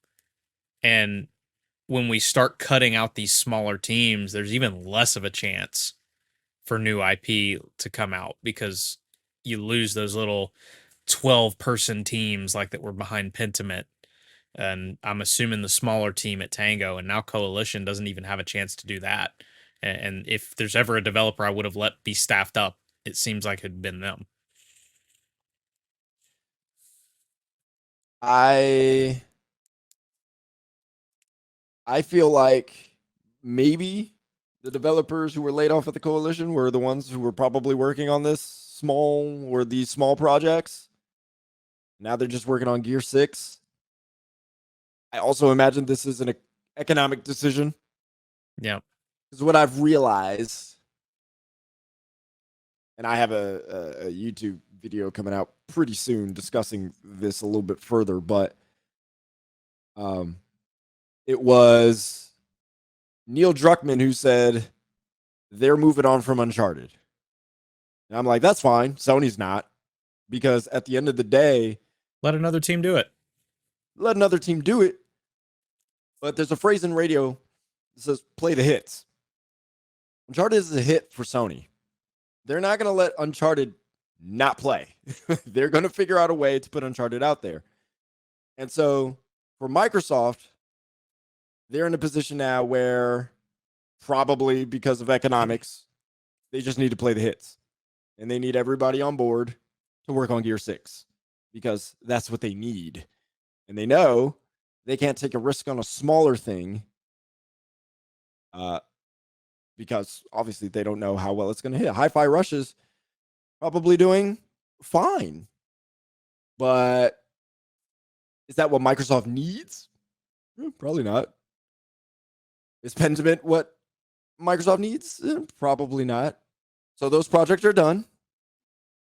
Speaker 1: And when we start cutting out these smaller teams, there's even less of a chance for new IP to come out because you lose those little 12-person teams like that were behind Pentiment. And I'm assuming the smaller team at Tango and now Coalition doesn't even have a chance to do that. And if there's ever a developer I would have let be staffed up, it seems like it'd been them.
Speaker 2: I I feel like maybe the developers who were laid off at the coalition were the ones who were probably working on these small projects. Now they're just working on Gear 6. I also imagine this is an economic decision.
Speaker 1: Yeah.
Speaker 2: Because what I've realized, and I have a YouTube video coming out pretty soon discussing this a little bit further, but um, it was Neil Druckmann who said they're moving on from Uncharted. And I'm like, that's fine. Sony's not. Because at the end of the day,
Speaker 1: Let another team do it.
Speaker 2: let another team do it. But there's a phrase in radio that says play the hits. Uncharted is a hit for Sony. They're not going to let Uncharted not play. They're going to figure out a way to put Uncharted out there. And so for Microsoft, they're in a position now where probably because of economics, they just need to play the hits. And they need everybody on board to work on Gear 6 because that's what they need. And they know they can't take a risk on a smaller thing because obviously they don't know how well it's going to hit. Hi-Fi Rush is probably doing fine. But is that what Microsoft needs? Probably not. Is Pentiment what Microsoft needs? Probably not. So those projects are done.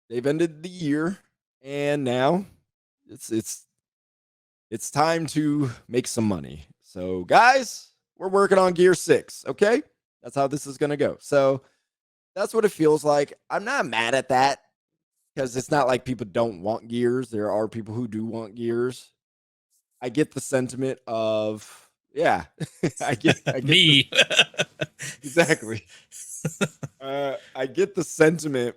Speaker 2: They've ended the year, and now it's time to make some money. So guys, we're working on Gear 6, okay? That's how this is going to go. So that's what it feels like. I'm not mad at that because it's not like people don't want Gears. There are people who do want Gears. I get the sentiment of yeah. I get this
Speaker 1: Me.
Speaker 2: exactly. I get the sentiment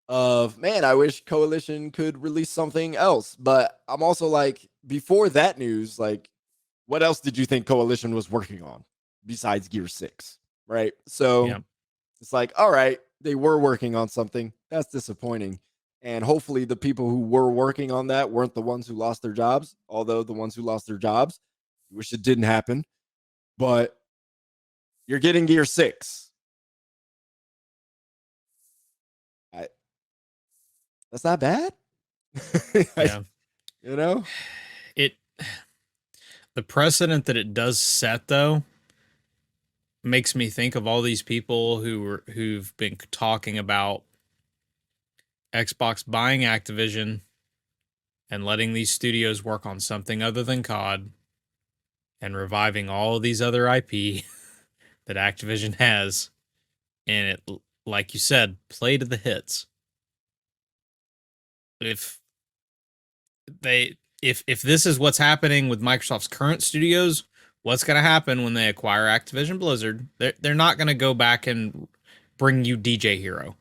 Speaker 2: of man, I wish Coalition could release something else. But I'm also like, before that news, like, what else did you think Coalition was working on besides Gear 6? Right. So
Speaker 1: Yeah.
Speaker 2: it's like, all right, they were working on something. That's disappointing. And hopefully the people who were working on that weren't the ones who lost their jobs. Although the ones who lost their jobs, wish it didn't happen. But you're getting Gear 6. I, that's not bad. I,
Speaker 1: Yeah.
Speaker 2: you know?
Speaker 1: It the precedent that it does set though makes me think of all these people who've been talking about Xbox buying Activision and letting these studios work on something other than COD and reviving all of these other IP that Activision has, and it, like you said, play to the hits. If if this is what's happening with Microsoft's current studios, what's going to happen when they acquire Activision Blizzard? They're not going to go back and bring you DJ Hero.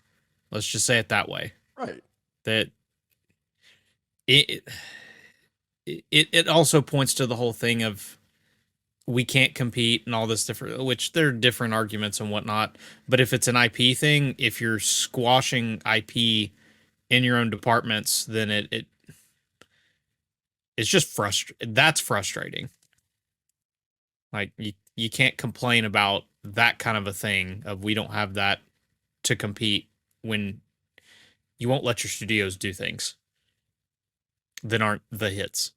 Speaker 1: Let's just say it that way.
Speaker 2: Right.
Speaker 1: That it it also points to the whole thing of we can't compete and all this different, which there are different arguments and whatnot. But if it's an IP thing, if you're squashing IP in your own departments, then it's just frustrating. That's frustrating. Like you can't complain about that kind of a thing of we don't have that to compete when you won't let your studios do things that aren't the hits.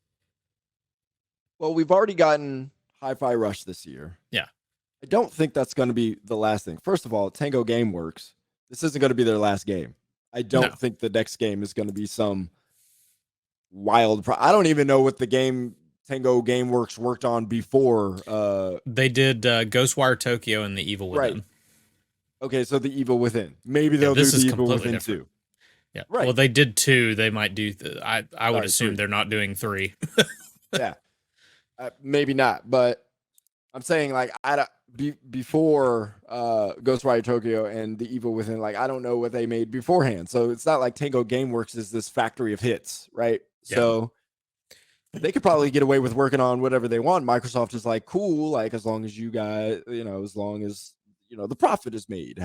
Speaker 2: Well, we've already gotten Hi-Fi Rush this year.
Speaker 1: Yeah.
Speaker 2: I don't think that's going to be the last thing. First of all, Tango Gameworks, this isn't going to be their last game. I don't
Speaker 1: No.
Speaker 2: think the next game is going to be some wild. I don't even know what the game Tango Gameworks worked on before.
Speaker 1: They did Ghostwire Tokyo and The Evil Within.
Speaker 2: Right. Okay, so The Evil Within. Maybe
Speaker 1: Yeah,
Speaker 2: they'll do
Speaker 1: this
Speaker 2: The
Speaker 1: is
Speaker 2: Evil
Speaker 1: completely
Speaker 2: Within
Speaker 1: different.
Speaker 2: too.
Speaker 1: Yeah.
Speaker 2: Right.
Speaker 1: Well, they did 2. They might do. I would
Speaker 2: Sorry,
Speaker 1: assume
Speaker 2: 3.
Speaker 1: they're not doing 3.
Speaker 2: Yeah. Maybe not, but I'm saying like before Ghostwire Tokyo and The Evil Within, like I don't know what they made beforehand. So it's not like Tango Gameworks is this factory of hits, right?
Speaker 1: Yeah.
Speaker 2: So they could probably get away with working on whatever they want. Microsoft is like, cool, like as long as you guys, as long as the profit is made,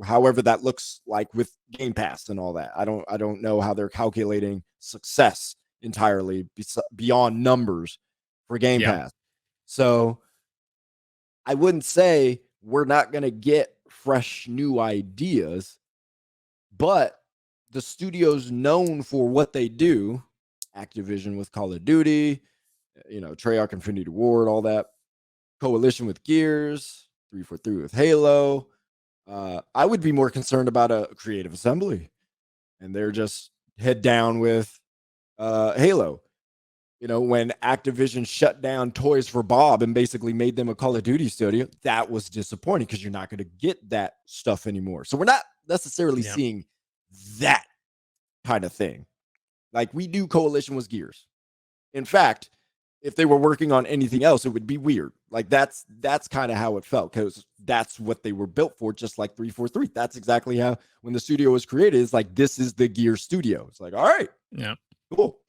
Speaker 2: however that looks like with Game Pass and all that. I don't know how they're calculating success entirely beyond numbers for Game
Speaker 1: Yeah.
Speaker 2: Pass. So I wouldn't say we're not going to get fresh new ideas, but the studio's known for what they do. Activision with Call of Duty, Treyarch Infinity Ward, all that. Coalition with Gears, 343 with Halo. I would be more concerned about a Creative Assembly, and they're just head down with Halo. When Activision shut down Toys for Bob and basically made them a Call of Duty studio, that was disappointing because you're not going to get that stuff anymore. So we're not necessarily seeing that kind of thing. Like we do Coalition with Gears. In fact, if they were working on anything else, it would be weird. Like that's kind of how it felt because that's what they were built for, just like 343. That's exactly how when the studio was created, it's like this is the Gear studio. It's like, all right,
Speaker 1: Yeah.
Speaker 2: cool.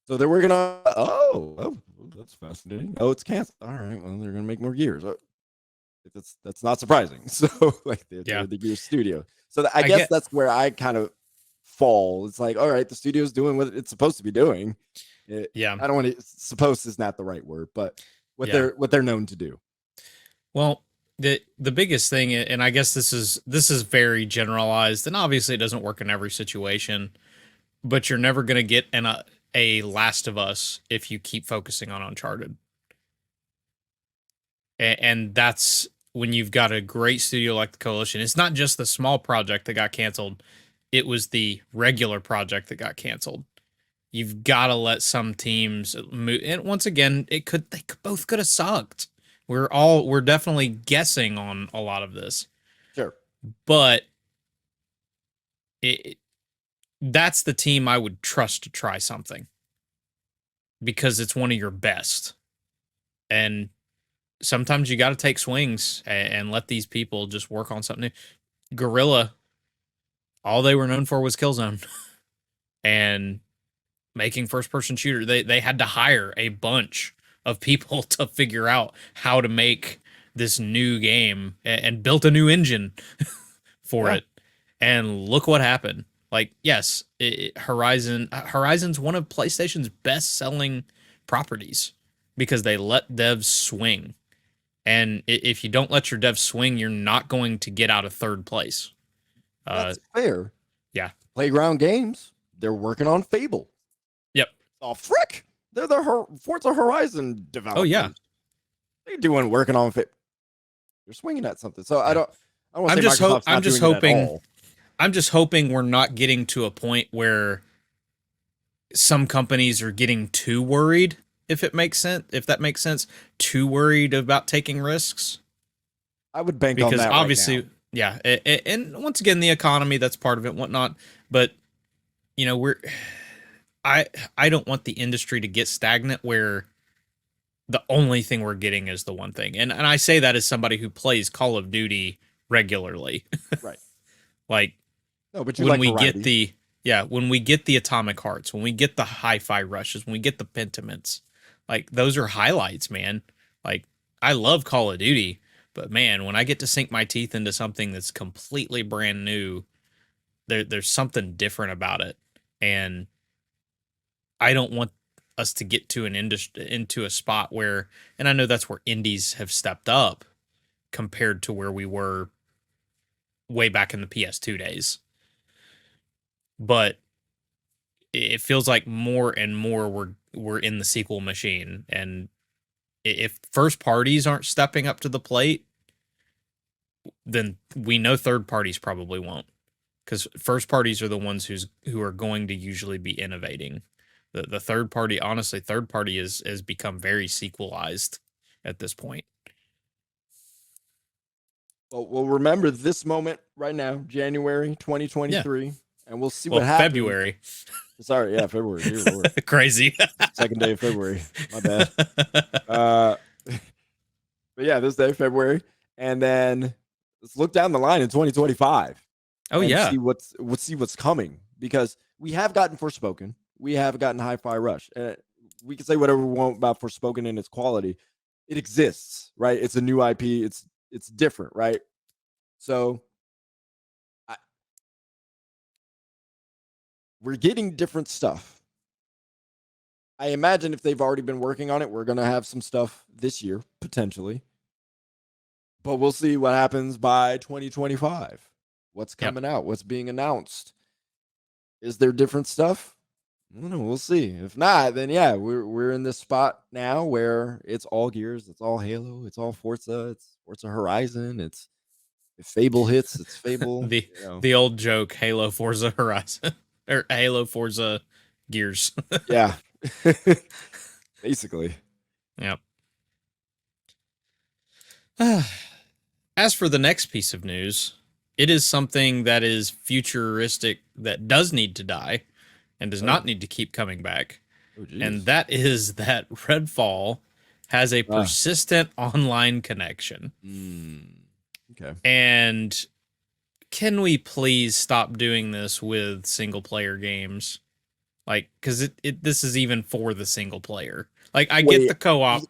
Speaker 2: So they're working on. Oh, that's fascinating. Oh, it's canceled. All right, well they're gonna make more Gears. That's not surprising. So like they're the Gears studio. So I guess that's where I kind of fall. It's like, all right, the studio's doing what it's supposed to be doing.
Speaker 1: Yeah.
Speaker 2: I don't want to. Supposed is not the right word, but what they're known to do.
Speaker 1: Well, the biggest thing, and I guess this is very generalized, and obviously it doesn't work in every situation, but you're never going to get a Last of Us if you keep focusing on Uncharted. And that's when you've got a great studio like the Coalition. It's not just the small project that got canceled, it was the regular project that got canceled. You've got to let some teams move. And once again, they both could have sucked. We're definitely guessing on a lot of this.
Speaker 2: Sure.
Speaker 1: But that's the team I would trust to try something because it's one of your best. And sometimes you got to take swings and let these people just work on something new. Guerrilla, all they were known for was Killzone and making first-person shooter. They had to hire a bunch of people to figure out how to make this new game and built a new engine for it. And look what happened. Like, yes, Horizon's one of PlayStation's best-selling properties because they let devs swing. And if you don't let your devs swing, you're not going to get out of third place.
Speaker 2: That's fair.
Speaker 1: Yeah.
Speaker 2: Playground Games, they're working on Fable.
Speaker 1: Yep.
Speaker 2: Oh, frick. They're the Forza Horizon developers.
Speaker 1: Oh, yeah.
Speaker 2: They're working on Fable. You're swinging at something. So
Speaker 1: Yeah.
Speaker 2: I don't want to say Microsoft's
Speaker 1: I'm
Speaker 2: not
Speaker 1: just
Speaker 2: doing it at
Speaker 1: hoping
Speaker 2: all.
Speaker 1: I'm just hoping we're not getting to a point where some companies are getting too worried, if that makes sense, too worried about taking risks.
Speaker 2: I would bank on
Speaker 1: Because
Speaker 2: that right now.
Speaker 1: obviously, yeah, and once again, the economy, that's part of it, whatnot. But you know, I I don't want the industry to get stagnant where the only thing we're getting is the one thing. And I say that as somebody who plays Call of Duty regularly.
Speaker 2: Right.
Speaker 1: Like
Speaker 2: No, but you
Speaker 1: when
Speaker 2: like
Speaker 1: we get
Speaker 2: variety.
Speaker 1: the when we get the atomic hearts, when we get the hi-fi rushes, when we get the pentiments, like those are highlights, man. Like I love Call of Duty, but man, when I get to sink my teeth into something that's completely brand new, there's something different about it. And I don't want us to get to an industry into a spot where, and I know that's where indies have stepped up compared to where we were way back in the PS2 days. But it feels like more and more we're in the sequel machine, and if first parties aren't stepping up to the plate, then we know third parties probably won't, because first parties are the ones who are going to usually be innovating. The third party, honestly, third party has become very sequelized at this point.
Speaker 2: Well, we'll remember this moment right now, January
Speaker 1: Yeah.
Speaker 2: 2023, and we'll see what
Speaker 1: Well,
Speaker 2: happens.
Speaker 1: February.
Speaker 2: Sorry, yeah, February. Dear Lord.
Speaker 1: Crazy.
Speaker 2: Second day of February. My bad. But yeah, this day, February. And then let's look down the line in 2025
Speaker 1: Oh
Speaker 2: and
Speaker 1: yeah.
Speaker 2: see what's coming, because we have gotten Forspoken. We have gotten Hi-Fi Rush. We can say whatever we want about Forspoken and its quality. It exists, right? It's a new IP. It's different, right? So I, we're getting different stuff. I imagine if they've already been working on it, we're gonna have some stuff this year potentially. But we'll see what happens by 2025. What's
Speaker 1: Yep.
Speaker 2: coming out? What's being announced? Is there different stuff? I don't know. We'll see. If not, then yeah, we're in this spot now where it's all Gears, it's all Halo, it's all Forza, it's Forza Horizon, it's if Fable hits, it's Fable.
Speaker 1: the
Speaker 2: You know,
Speaker 1: the old joke, Halo Forza Horizon or Halo Forza Gears.
Speaker 2: yeah, basically.
Speaker 1: Yep. As for the next piece of news, it is something that is futuristic that does need to die and does
Speaker 2: Oh,
Speaker 1: not need to keep coming back.
Speaker 2: oh,
Speaker 1: And
Speaker 2: geez.
Speaker 1: that is that Redfall has a
Speaker 2: Ah,
Speaker 1: persistent online connection.
Speaker 2: okay.
Speaker 1: And can we please stop doing this with single player games? Like, because this is even for the single player. Like, I get
Speaker 2: Wait.
Speaker 1: the co op.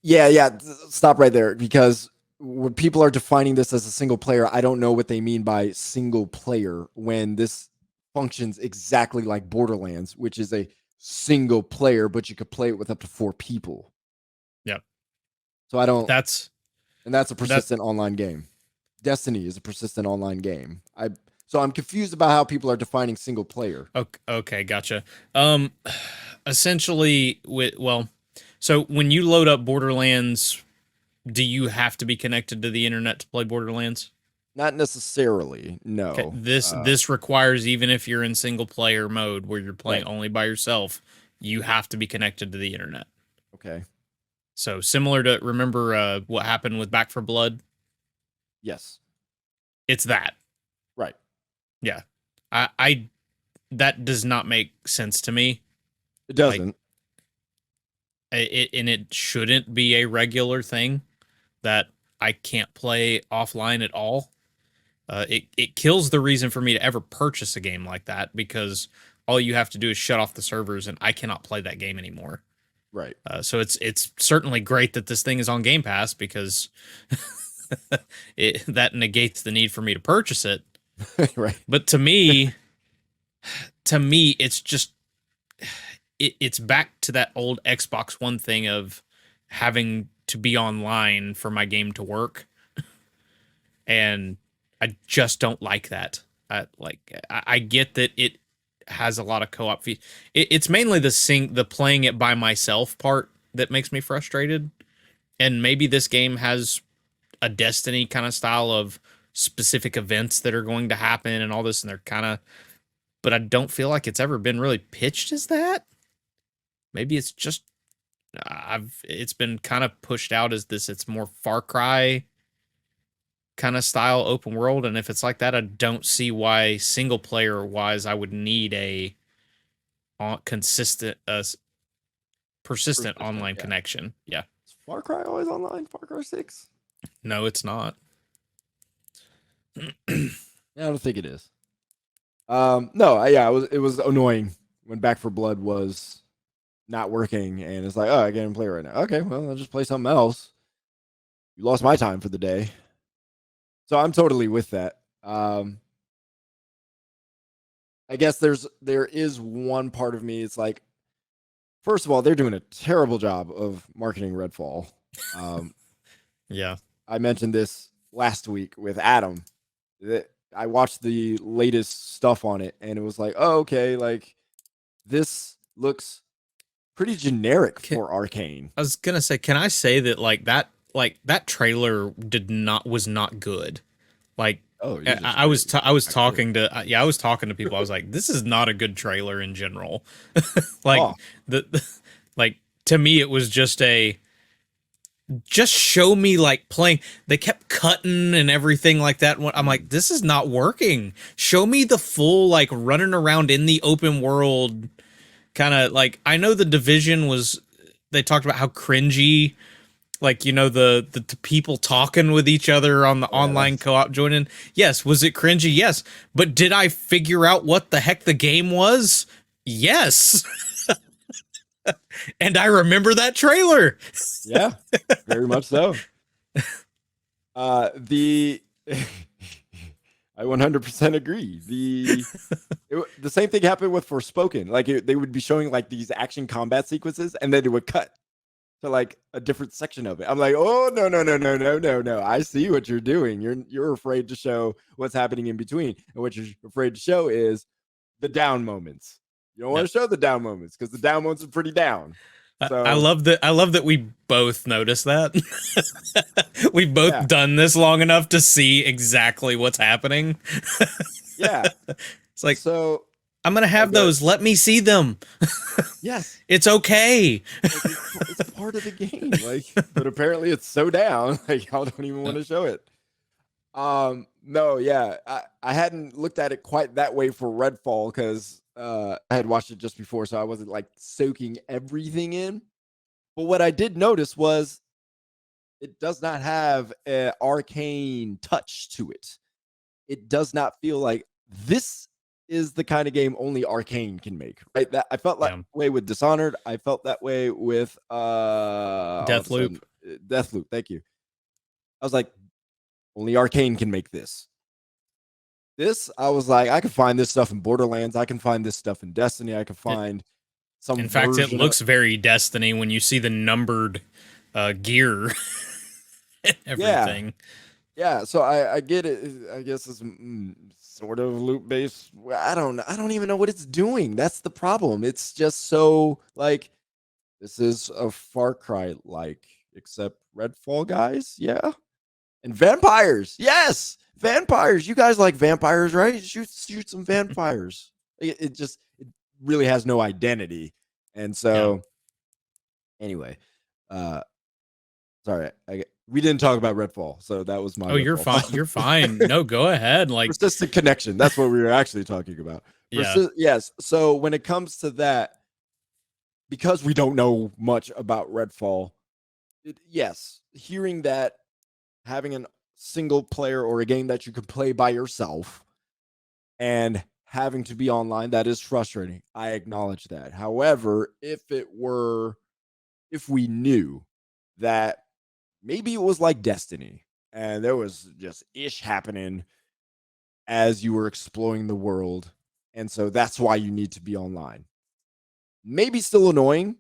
Speaker 2: Yeah, yeah. Stop right there, because when people are defining this as a single player, I don't know what they mean by single player when this functions exactly like Borderlands, which is a single player, but you could play it with up to 4 people.
Speaker 1: Yeah,
Speaker 2: So I don't,
Speaker 1: that's
Speaker 2: and that's a
Speaker 1: that.
Speaker 2: persistent online game. Destiny is a persistent online game. So I'm confused about how people are defining single player.
Speaker 1: Okay, okay, gotcha. Um, essentially, so when you load up Borderlands, do you have to be connected to the internet to play Borderlands?
Speaker 2: Not necessarily.
Speaker 1: Okay,
Speaker 2: No.
Speaker 1: this requires, even if you're in single player mode where you're playing
Speaker 2: Right.
Speaker 1: only by yourself, you have to be connected to the internet.
Speaker 2: Okay.
Speaker 1: So similar to, remember what happened with Back for Blood?
Speaker 2: Yes.
Speaker 1: It's that.
Speaker 2: Right.
Speaker 1: Yeah. I that does not make sense to me.
Speaker 2: It
Speaker 1: Like
Speaker 2: doesn't.
Speaker 1: it shouldn't be a regular thing that I can't play offline at all. It kills the reason for me to ever purchase a game like that, because all you have to do is shut off the servers and I cannot play that game anymore.
Speaker 2: Right.
Speaker 1: So it's certainly great that this thing is on Game Pass, because that negates the need for me to purchase it.
Speaker 2: Right.
Speaker 1: But to me, it's just it's back to that old Xbox One thing of having to be online for my game to work, and I just don't like that. I get that it has a lot of co-op fee. It's mainly the playing it by myself part that makes me frustrated. And maybe this game has a Destiny kind of style of specific events that are going to happen and all this, and they're kind of, but I don't feel like it's ever been really pitched as that. Maybe it's just it's been kind of pushed out as this. It's more Far Cry kind of style open world, and if it's like that, I don't see why single player wise I would need a consistent, persistent
Speaker 2: Persistent,
Speaker 1: online
Speaker 2: yeah.
Speaker 1: connection. Yeah,
Speaker 2: Is Far Cry always online? Far Cry 6?
Speaker 1: no, it's not.
Speaker 2: Yeah, I don't think it is. No, it was annoying when Back for Blood was not working, and it's like, oh, I can't play right now. Okay, well, I'll just play something else. You lost my time for the day. So I'm totally with that. I guess there is one part of me. It's like, first of all, they're doing a terrible job of marketing Redfall. Um,
Speaker 1: Yeah,
Speaker 2: I mentioned this last week with Adam. I watched the latest stuff on it, and it was like, oh, okay, like this looks pretty generic for Arcane.
Speaker 1: I was gonna say, can I say that like that trailer was not good. Like
Speaker 2: Oh, you're just
Speaker 1: I was
Speaker 2: not good.
Speaker 1: talking to yeah, I was talking to people. I was like, this is not a good trailer in general.
Speaker 2: Oh,
Speaker 1: Like like to me it was just show me like playing. They kept cutting and everything like that. I'm like, this is not working. Show me the full like running around in the open world kind of like. I know the Division was, they talked about how cringy, like, you know, the people talking with each other on the
Speaker 2: yeah,
Speaker 1: online co-op joining. Yes, was it cringy? Yes, but did I figure out what the heck the game was? Yes. And I remember that trailer.
Speaker 2: yeah, very much so. The I 100% agree. The same thing happened with Forspoken. Like they would be showing like these action combat sequences, and then it would cut to like a different section of it. I'm like, oh no no no no no no no! I see what you're doing. You're afraid to show what's happening in between, and what you're afraid to show is the down moments. You don't want
Speaker 1: No,
Speaker 2: to show the down moments because the down moments are pretty down.
Speaker 1: I
Speaker 2: So
Speaker 1: love that. I love that we both noticed that. We've
Speaker 2: yeah,
Speaker 1: both done this long enough to see exactly what's happening.
Speaker 2: yeah.
Speaker 1: It's like,
Speaker 2: So
Speaker 1: I'm gonna
Speaker 2: I
Speaker 1: have
Speaker 2: go,
Speaker 1: those. Let me see them.
Speaker 2: yes,
Speaker 1: It's okay.
Speaker 2: like it's part of the game. Like, but apparently it's so down. Like y'all don't even want to show it. No, yeah. I hadn't looked at it quite that way for Redfall because I had watched it just before, so I wasn't like soaking everything in. But what I did notice was it does not have an arcane touch to it. It does not feel like this is the kind of game only Arcane can make. Right? That I felt that
Speaker 1: Yeah,
Speaker 2: way with Dishonored. I felt that way with all of a
Speaker 1: Deathloop.
Speaker 2: sudden Deathloop. Thank you. I was like, only Arcane can make this. This, I was like, I can find this stuff in Borderlands. I can find this stuff in Destiny. I can find some
Speaker 1: In fact, it
Speaker 2: version of
Speaker 1: looks very Destiny when you see the numbered gear and
Speaker 2: yeah,
Speaker 1: everything.
Speaker 2: yeah. So I get it. I guess it's sort of loop based. I don't even know what it's doing. That's the problem. It's just so like this is a Far Cry like, except Redfall guys. Yeah, and vampires. Yes, vampires. You guys like vampires, right? Shoot some vampires. It really has no identity. And
Speaker 1: Yeah.
Speaker 2: so anyway, uh sorry, we didn't talk about Redfall, so that was my
Speaker 1: Oh, you're
Speaker 2: Redfall
Speaker 1: fine.
Speaker 2: thought.
Speaker 1: You're fine. No, go ahead. Like,
Speaker 2: Persistent connection. That's what we were actually talking about.
Speaker 1: yeah,
Speaker 2: Yes. So when it comes to that, because we don't know much about Redfall, yes, hearing that having a single player or a game that you can play by yourself and having to be online, that is frustrating. I acknowledge that. However, if we knew that maybe it was like Destiny and there was just ish happening as you were exploring the world, and so that's why you need to be online. Maybe still annoying,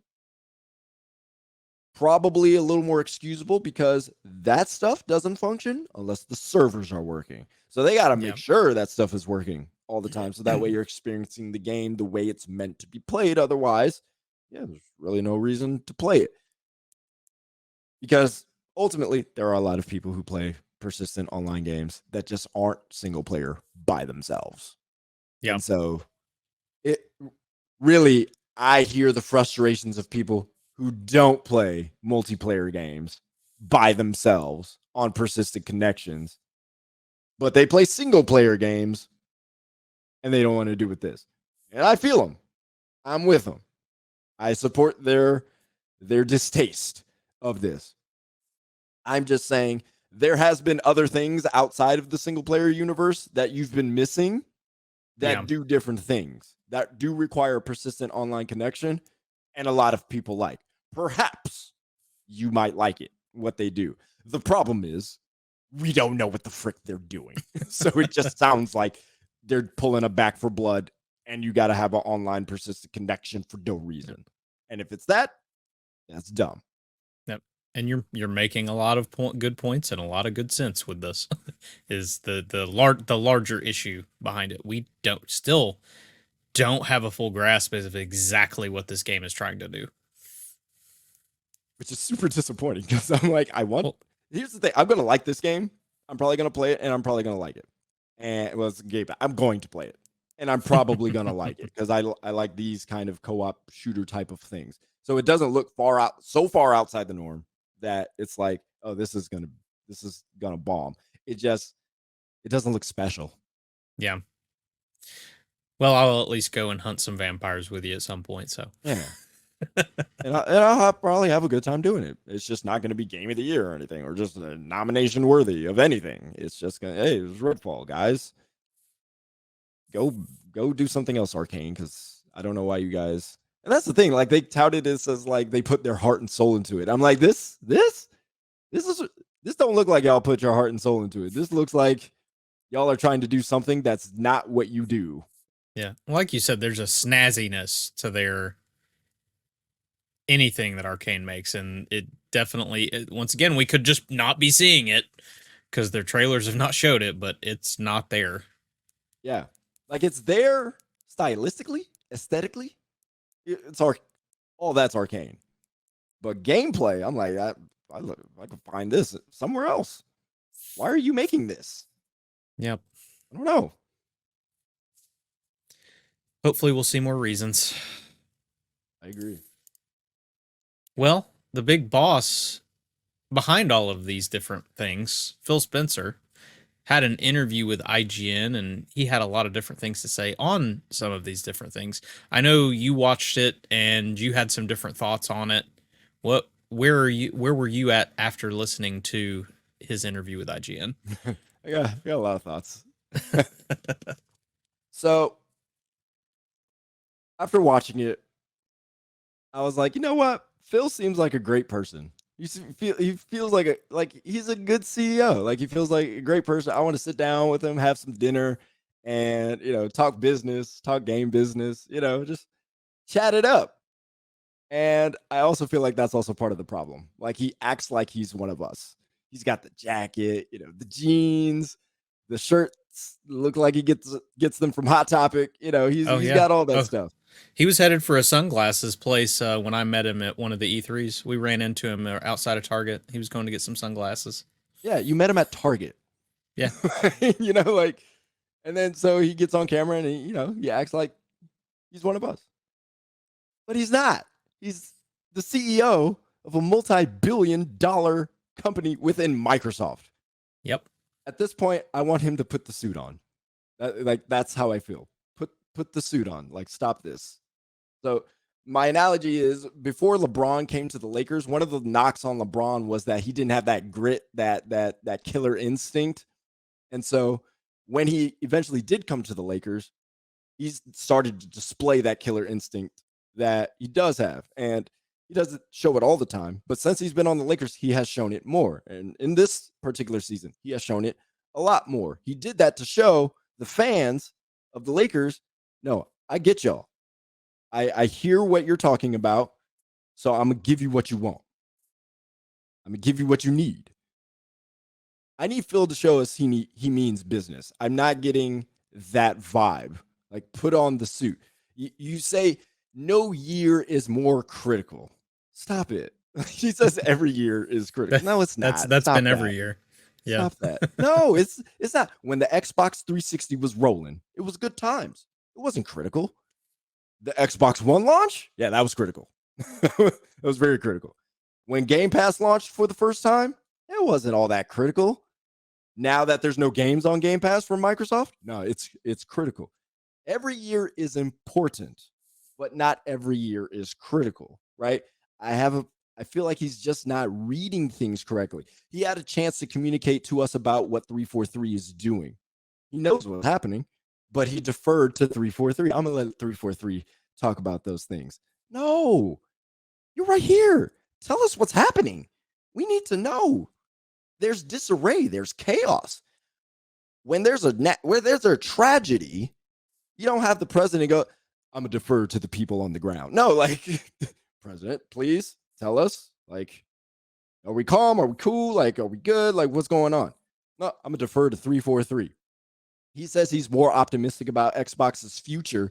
Speaker 2: probably a little more excusable because that stuff doesn't function unless the servers are working. So they got to
Speaker 1: yeah.
Speaker 2: make sure that stuff is working all the time. So that way you're experiencing the game the way it's meant to be played. Otherwise, yeah, there's really no reason to play it. Because ultimately, there are a lot of people who play persistent online games that just aren't single player by themselves.
Speaker 1: Yeah.
Speaker 2: And so it really, I hear the frustrations of people who don't play multiplayer games by themselves on persistent connections, but they play single player games and they don't want to do with this. And I feel them. I'm with them. I support their distaste of this. I'm just saying there has been other things outside of the single player universe that you've been missing
Speaker 1: Yeah.
Speaker 2: that do different things that do require a persistent online connection and a lot of people like. Perhaps you might like it, what they do. The problem is we don't know what the frick they're doing. So it just sounds like they're pulling a back for blood and you got to have an online persistent connection for no
Speaker 1: Yep.
Speaker 2: reason. And if it's that, that's dumb.
Speaker 1: Yep. And you're making a lot of good points and a lot of good sense with this. Is the larger issue behind it? We don't have a full grasp of exactly what this game is trying to do.
Speaker 2: Which is super disappointing because I'm like,
Speaker 1: Well,
Speaker 2: here's the thing. I'm going to like this game. I'm probably going to play it and I'm probably going to like it. And well, it's a game. I'm going to play it and I'm probably going to like it because I like these kind of co-op shooter type of things. So it doesn't look so far outside the norm that it's like, oh, this is going to bomb. It doesn't look special.
Speaker 1: yeah. Well, I'll at least go and hunt some vampires with you at some point. So
Speaker 2: Yeah. And I'll probably have a good time doing it. It's just not going to be game of the year or anything, or just a nomination worthy of anything. It's just going to, hey, it was Redfall, guys. Go do something else, Arcane, because I don't know why you guys. And that's the thing. Like they touted this as like they put their heart and soul into it. I'm like, this don't look like y'all put your heart and soul into it. This looks like y'all are trying to do something that's not what you do.
Speaker 1: yeah, like you said, there's a snazziness to their anything that Arcane makes, and it definitely once again we could just not be seeing it because their trailers have not showed it, but it's not there.
Speaker 2: Yeah, like it's there stylistically, aesthetically. It's all that's Arcane. But gameplay, I'm like, I could find this somewhere else. Why are you making this?
Speaker 1: Yep.
Speaker 2: I don't know.
Speaker 1: Hopefully, we'll see more reasons.
Speaker 2: I agree.
Speaker 1: Well, the big boss behind all of these different things, Phil Spencer, had an interview with IGN and he had a lot of different things to say on some of these different things. I know you watched it and you had some different thoughts on it. Where were you at after listening to his interview with IGN?
Speaker 2: I got a lot of thoughts. So after watching it, I was like, you know what? Phil seems like a great person. He feels like he's a good CEO. Like he feels like a great person. I want to sit down with him, have some dinner, and talk business, talk game business. Just chat it up. And I also feel like that's also part of the problem. Like he acts like he's one of us. He's got the jacket, the jeans, the shirts look like he gets them from Hot Topic.
Speaker 1: Oh
Speaker 2: He's
Speaker 1: yeah.
Speaker 2: got all that
Speaker 1: Oh,
Speaker 2: stuff.
Speaker 1: he was headed for a sunglasses place when I met him at one of the E3s. We ran into him outside of Target. He was going to get some sunglasses.
Speaker 2: Yeah, you met him at Target.
Speaker 1: Yeah.
Speaker 2: Like, and then so he gets on camera and he acts like he's one of us, but he's not. He's the CEO of a multi-billion-dollar company within Microsoft.
Speaker 1: Yep.
Speaker 2: At this point, I want him to put the suit on. That's how I feel. Put the suit on. Like, stop this. So my analogy is before LeBron came to the Lakers, one of the knocks on LeBron was that he didn't have that grit, that killer instinct. And so when he eventually did come to the Lakers, he started to display that killer instinct that he does have. And he doesn't show it all the time, but since he's been on the Lakers, he has shown it more. And in this particular season, he has shown it a lot more. He did that to show the fans of the Lakers, no, I get y'all. I hear what you're talking about, so I'm gonna give you what you want. I'm gonna give you what you need. I need Phil to show us he means business. I'm not getting that vibe. Like, put on the suit. You say no year is more critical. Stop it. He says every year is critical.
Speaker 1: That,
Speaker 2: No, it's not.
Speaker 1: that's been
Speaker 2: Stop
Speaker 1: every
Speaker 2: that.
Speaker 1: year. Yeah.
Speaker 2: Stop that. No, it's not. When the Xbox 360 was rolling, it was good times. It wasn't critical. The Xbox One launch, yeah, that was critical. That was very critical. When Game Pass launched for the first time, it wasn't all that critical. Now that there's no games on Game Pass from Microsoft, no, it's critical. Every year is important, but not every year is critical, right? I have a I feel like he's just not reading things correctly. He had a chance to communicate to us about what 343 is doing. He knows what's happening, but he deferred to 343. I'm going to let 343 talk about those things. No, you're right here. Tell us what's happening. We need to know. There's disarray, there's chaos. Where there's a tragedy, you don't have the president go, I'm gonna defer to the people on the ground. No, like, president, please tell us, like, are we calm? Are we cool? Like, are we good? Like, what's going on? No, I'm gonna defer to 343. He says he's more optimistic about Xbox's future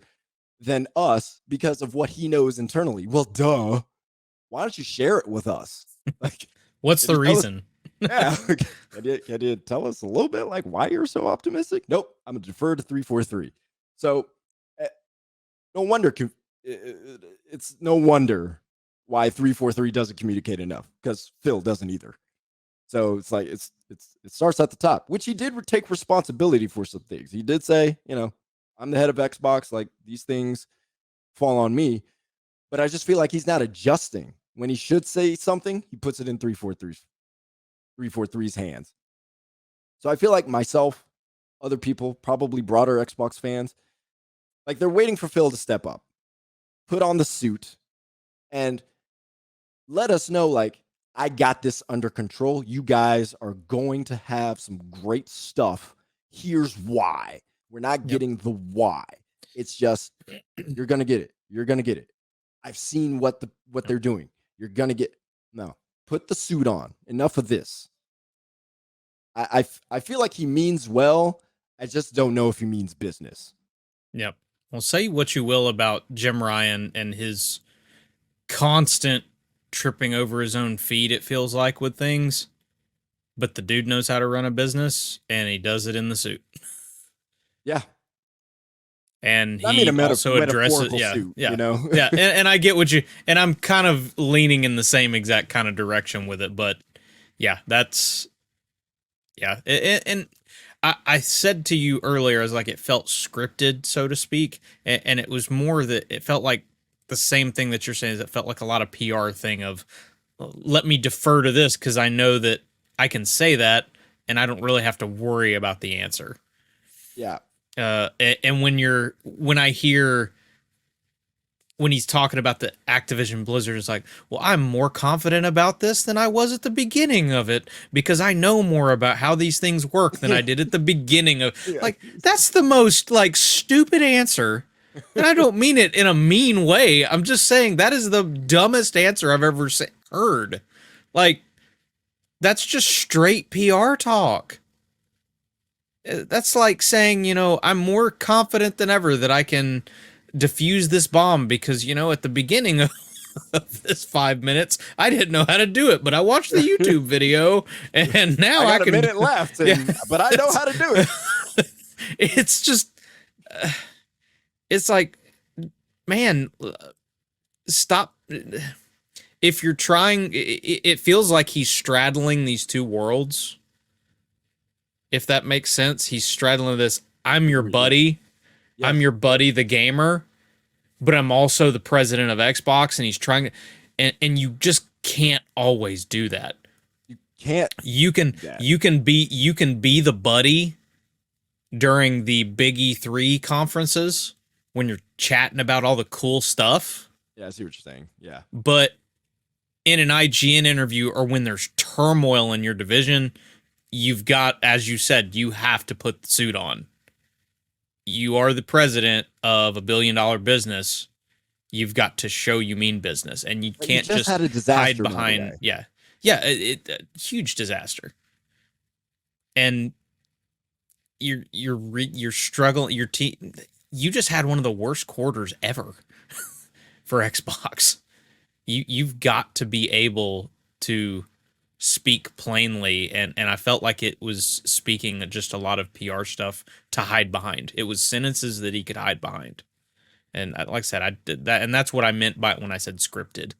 Speaker 2: than us because of what he knows internally. Well, duh. Why don't you share it with us? Like,
Speaker 1: What's
Speaker 2: can
Speaker 1: the
Speaker 2: you tell us?
Speaker 1: reason?
Speaker 2: Yeah, can you tell us a little bit like why you're so optimistic? Nope, I'm gonna defer to 343. So no wonder it's no wonder why 343 doesn't communicate enough because Phil doesn't either. So it's like it starts at the top, which he did take responsibility for some things. He did say, I'm the head of Xbox, like these things fall on me, but I just feel like he's not adjusting. When he should say something, he puts it in 343's hands. So I feel like myself, other people, probably broader Xbox fans, like they're waiting for Phil to step up, put on the suit, and let us know, like, I got this under control. You guys are going to have some great stuff. Here's why. We're not
Speaker 1: Yep.
Speaker 2: getting the why. It's just you're gonna get it. You're gonna get it. I've seen what they're doing. You're gonna get no. Put the suit on. Enough of this. I feel like he means well. I just don't know if he means business.
Speaker 1: Yep. Well, say what you will about Jim Ryan and his constant tripping over his own feet, it feels like, with things, but the dude knows how to run a business and he does it in the suit.
Speaker 2: Yeah.
Speaker 1: And
Speaker 2: I mean, a
Speaker 1: he also addresses,
Speaker 2: metaphorical
Speaker 1: yeah,
Speaker 2: suit,
Speaker 1: yeah, yeah. And I get what you, and I'm kind of leaning in the same exact kind of direction with it, but yeah, that's, yeah. And I said to you earlier, I was like, it felt scripted, so to speak. And it was more that it felt like the same thing that you're saying, is it felt like a lot of PR thing of, let me defer to this because I know that I can say that and I don't really have to worry about the answer.
Speaker 2: Yeah.
Speaker 1: And when I hear when he's talking about the Activision Blizzard, it's like, well, I'm more confident about this than I was at the beginning of it because I know more about how these things work than I did at the beginning of.
Speaker 2: Yeah.
Speaker 1: Like, that's the most like stupid answer. And I don't mean it in a mean way. I'm just saying that is the dumbest answer I've ever heard. Like, that's just straight PR talk. That's like saying, I'm more confident than ever that I can defuse this bomb because, at the beginning of this 5 minutes, I didn't know how to do it, but I watched the YouTube video and now
Speaker 2: I got
Speaker 1: I can.
Speaker 2: a minute left, but I know how to do it.
Speaker 1: It's just, it's like, man, stop. If you're trying, it feels like he's straddling these two worlds. If that makes sense, he's straddling this. I'm your buddy.
Speaker 2: Yes.
Speaker 1: I'm your buddy, the gamer, but I'm also the president of Xbox, and he's trying to, and you just can't always do that.
Speaker 2: You can't.
Speaker 1: You can be the buddy during the Big E3 conferences when you're chatting about all the cool stuff.
Speaker 2: Yeah, I see what you're saying. Yeah.
Speaker 1: But in an IGN interview or when there's turmoil in your division, you've got, as you said, you have to put the suit on. You are the president of $1 billion business. You've got to show you mean business, and you can't
Speaker 2: just
Speaker 1: just
Speaker 2: had a disaster,
Speaker 1: hide behind. Yeah, huge disaster, and you're struggling. Your team, you just had one of the worst quarters ever for Xbox. you've got to be able to speak plainly, and I felt like it was speaking just a lot of PR stuff to hide behind. It was sentences that he could hide behind. And like I said, I did that, and that's what I meant by when I said scripted.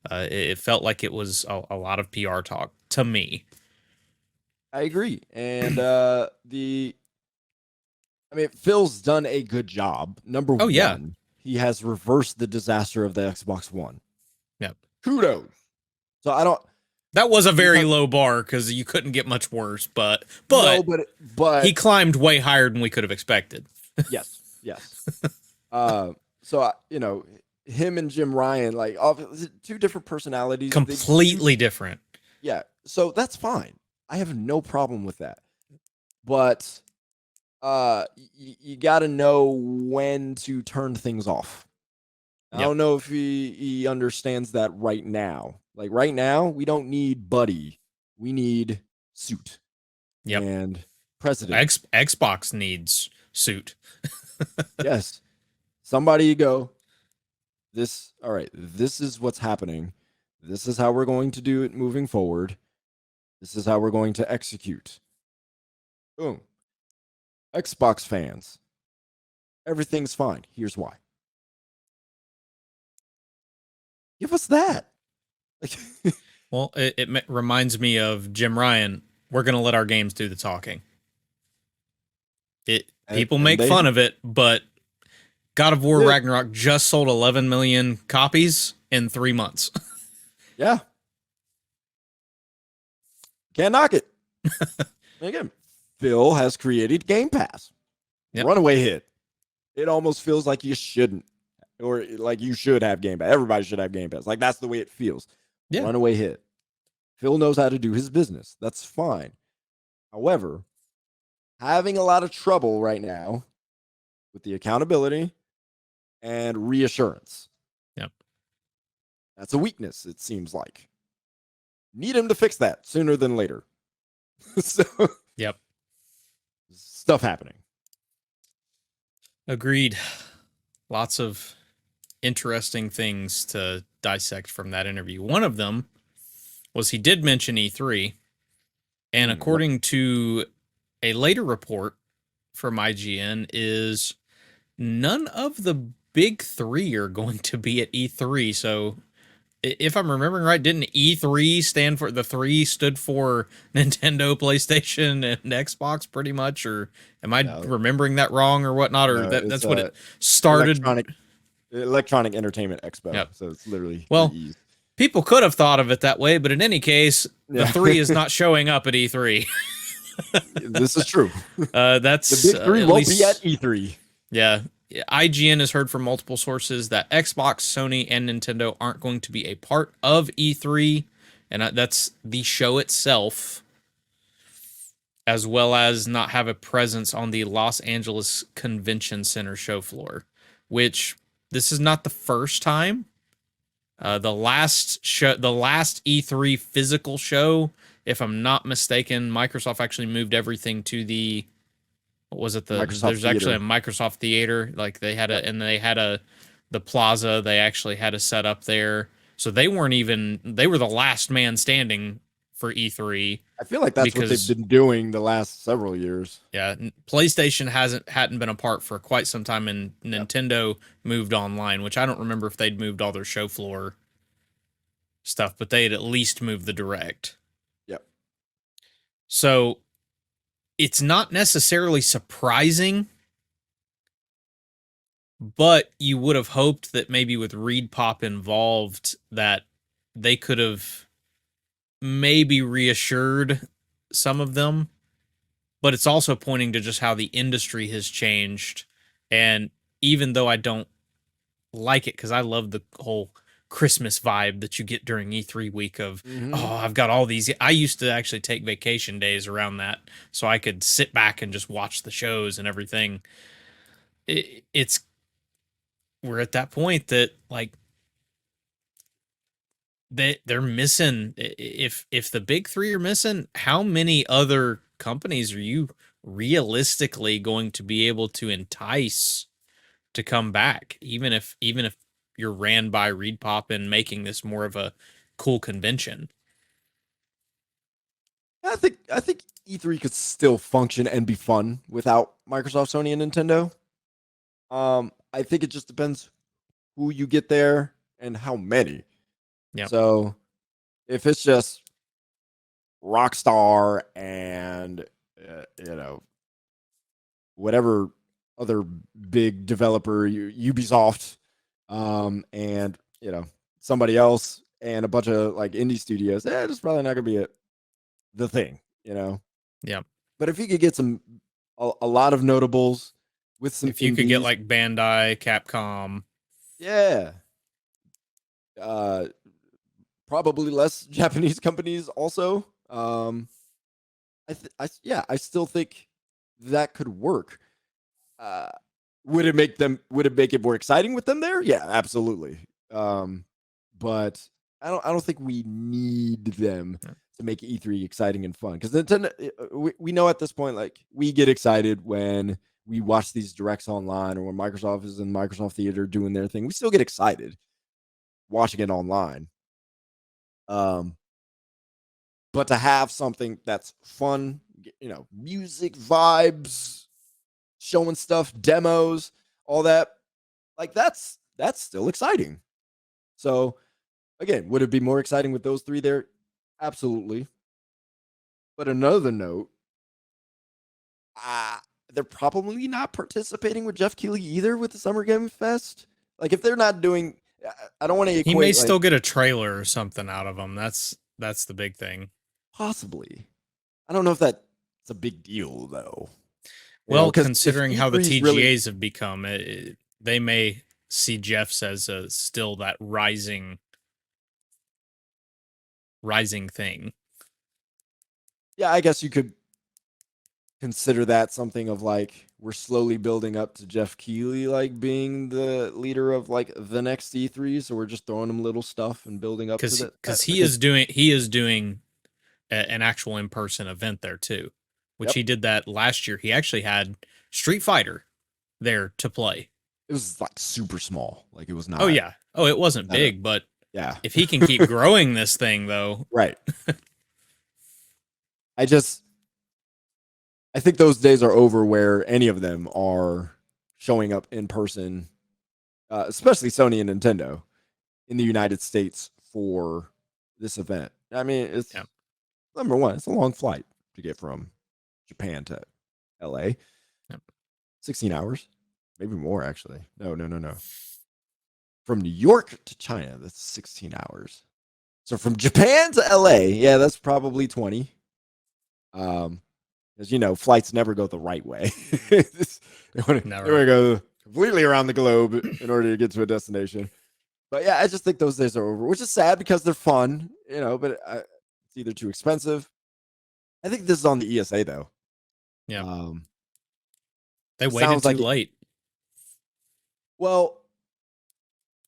Speaker 1: It felt like it was a lot of PR talk to me.
Speaker 2: I agree. And I mean, Phil's done a good job. Number
Speaker 1: Oh yeah,
Speaker 2: one, he has reversed the disaster of the Xbox One.
Speaker 1: yep.
Speaker 2: Kudos. So I don't.
Speaker 1: That was a
Speaker 2: You
Speaker 1: very
Speaker 2: talk,
Speaker 1: low bar because you couldn't get much worse, but
Speaker 2: no, but
Speaker 1: he climbed way higher than we could have expected.
Speaker 2: yes, yes. So him and Jim Ryan, like, two different personalities.
Speaker 1: Completely different.
Speaker 2: Yeah. So that's fine. I have no problem with that. But you got to know when to turn things off. I
Speaker 1: Yep.
Speaker 2: don't know if he understands that right now. Like right now, we don't need Buddy. We need Suit
Speaker 1: Yep.
Speaker 2: and President.
Speaker 1: Xbox needs suit.
Speaker 2: Yes. Somebody go, all right, this is what's happening. This is how we're going to do it moving forward. This is how we're going to execute. Boom. Xbox fans, everything's fine. Here's why. Give us that.
Speaker 1: Well, it reminds me of Jim Ryan. We're going to let our games do the talking. People make fun of it, but God of War Ragnarok just sold 11 million copies in 3 months.
Speaker 2: Yeah. Can't knock it. Again, Phil has created Game Pass. Yep. Runaway hit. It almost feels like you shouldn't, or like you should have Game Pass. Everybody should have Game Pass. Like that's the way it feels. Yeah. Runaway hit. Phil knows how to do his business. That's fine. However, having a lot of trouble right now with the accountability and reassurance.
Speaker 1: Yep.
Speaker 2: That's a weakness, it seems like. Need him to fix that sooner than later. So,
Speaker 1: yep.
Speaker 2: Stuff happening.
Speaker 1: Agreed. Lots of interesting things to dissect from that interview. One of them was he did mention E3, and according to a later report from IGN, is none of the big three are going to be at E3. So if I'm remembering right, didn't E3 stand for, the three stood for Nintendo, PlayStation, and Xbox pretty much? Or am I remembering that wrong or whatnot? Or that's what it started?
Speaker 2: Electronic Entertainment Expo.
Speaker 1: Yep.
Speaker 2: So it's literally
Speaker 1: people could have thought of it that way, but in any case, the three is not showing up at E3.
Speaker 2: This is true.
Speaker 1: That's
Speaker 2: the big three won't be at E3.
Speaker 1: Yeah. IGN has heard from multiple sources that Xbox, Sony, and Nintendo aren't going to be a part of E3, and that's the show itself, as well as not have a presence on the Los Angeles Convention Center show floor, which this is not the first time. The last E3 physical show, if I'm not mistaken, Microsoft actually moved everything to the, what was it? There's
Speaker 2: Theater.
Speaker 1: actually a Microsoft Theater. Like they had the plaza. They actually had a set up there. So they were the last man standing for E3.
Speaker 2: I feel like that's what they've been doing the last several years.
Speaker 1: Yeah, PlayStation hadn't been apart for quite some time, and Nintendo moved online, which I don't remember if they'd moved all their show floor stuff, but they had at least moved the Direct.
Speaker 2: Yep.
Speaker 1: So it's not necessarily surprising, but you would have hoped that maybe with Reed Pop involved that they could have maybe reassured some of them. But it's also pointing to just how the industry has changed. And even though I don't like it, because I love the whole Christmas vibe that you get during E3 week of, oh, I've got all these. I used to actually take vacation days around that so I could sit back and just watch the shows and everything. We're at that point that, like, they're missing. If the big three are missing, how many other companies are you realistically going to be able to entice to come back? Even if you're ran by ReedPop and making this more of a cool convention.
Speaker 2: I think E3 could still function and be fun without Microsoft, Sony, and Nintendo. I think it just depends who you get there and how many.
Speaker 1: Yep.
Speaker 2: So if it's just Rockstar and you know, whatever other big developer, Ubisoft, and somebody else and a bunch of like indie studios, it's probably not gonna be the thing,
Speaker 1: Yep.
Speaker 2: But if you could get a lot of notables with some
Speaker 1: If you could get
Speaker 2: indies,
Speaker 1: like Bandai, Capcom,
Speaker 2: yeah, uh, probably less Japanese companies also. I still think that could work. Uh, would it make it more exciting with them there? Yeah, absolutely. But I don't think we need them
Speaker 1: yeah.
Speaker 2: to make E3 exciting and fun, because Nintendo, we know at this point, like, we get excited when we watch these directs online, or when Microsoft is in Microsoft Theater doing their thing. We still get excited watching it online. Um, but to have something that's fun, music, vibes, showing stuff, demos, all that, like, that's still exciting. So again, would it be more exciting with those three there? Absolutely. But another note, uh, they're probably not participating with Jeff Keighley either with the Summer Game Fest. Like, if they're not doing, I don't want to
Speaker 1: He may
Speaker 2: equate, like,
Speaker 1: still get a trailer or something out of them. That's the big thing.
Speaker 2: possibly. I don't know if that's a big deal though.
Speaker 1: Well,
Speaker 2: Because if
Speaker 1: considering how the
Speaker 2: E3 is really,
Speaker 1: TGAs have become, they may see Jeffs as still that rising thing.
Speaker 2: yeah, I guess you could consider that something of like, we're slowly building up to Jeff Keighley like being the leader of like the next E3, so we're just throwing him little stuff and building up to that.
Speaker 1: Because
Speaker 2: I
Speaker 1: he
Speaker 2: think,
Speaker 1: is doing an actual in person event there too, which
Speaker 2: yep,
Speaker 1: he did that last year. He actually had Street Fighter there to play.
Speaker 2: it was like super small, like it was
Speaker 1: Oh
Speaker 2: not
Speaker 1: yeah. Oh, it wasn't
Speaker 2: not a,
Speaker 1: big, but
Speaker 2: yeah.
Speaker 1: if he can keep growing this thing though,
Speaker 2: Right. I just I think those days are over where any of them are showing up in person, especially Sony and Nintendo in the United States for this event. I mean, it's
Speaker 1: yeah.
Speaker 2: number one, it's a long flight to get from Japan to LA.
Speaker 1: Yeah.
Speaker 2: 16 hours, maybe more actually. No. From New York to China, that's 16 hours. So from Japan to LA, yeah, that's probably 20. As you know, flights never go the right way. they want to go completely around the globe in order to get to a destination. But yeah, I just think those days are over, which is sad because they're fun, but it's either too expensive. I think this is on the ESA though.
Speaker 1: Yeah.
Speaker 2: Um,
Speaker 1: They waited
Speaker 2: sounds
Speaker 1: too
Speaker 2: like it.
Speaker 1: late.
Speaker 2: Well,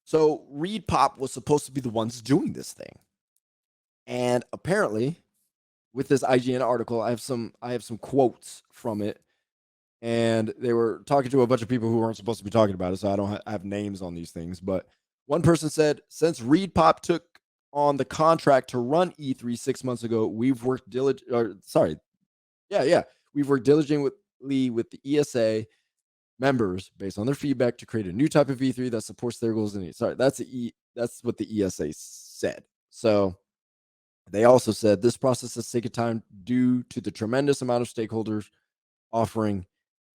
Speaker 2: so Reed Pop was supposed to be the ones doing this thing, and apparently, with this IGN article, I have some quotes from it, and they were talking to a bunch of people who weren't supposed to be talking about it, so I don't have names on these things. But one person said, since Reed Pop took on the contract to run E3 6 months ago, we've worked we've worked diligently with the ESA members based on their feedback to create a new type of E3 that supports their goals and needs. Sorry, that's what the ESA said. So they also said this process has taken time due to the tremendous amount of stakeholders offering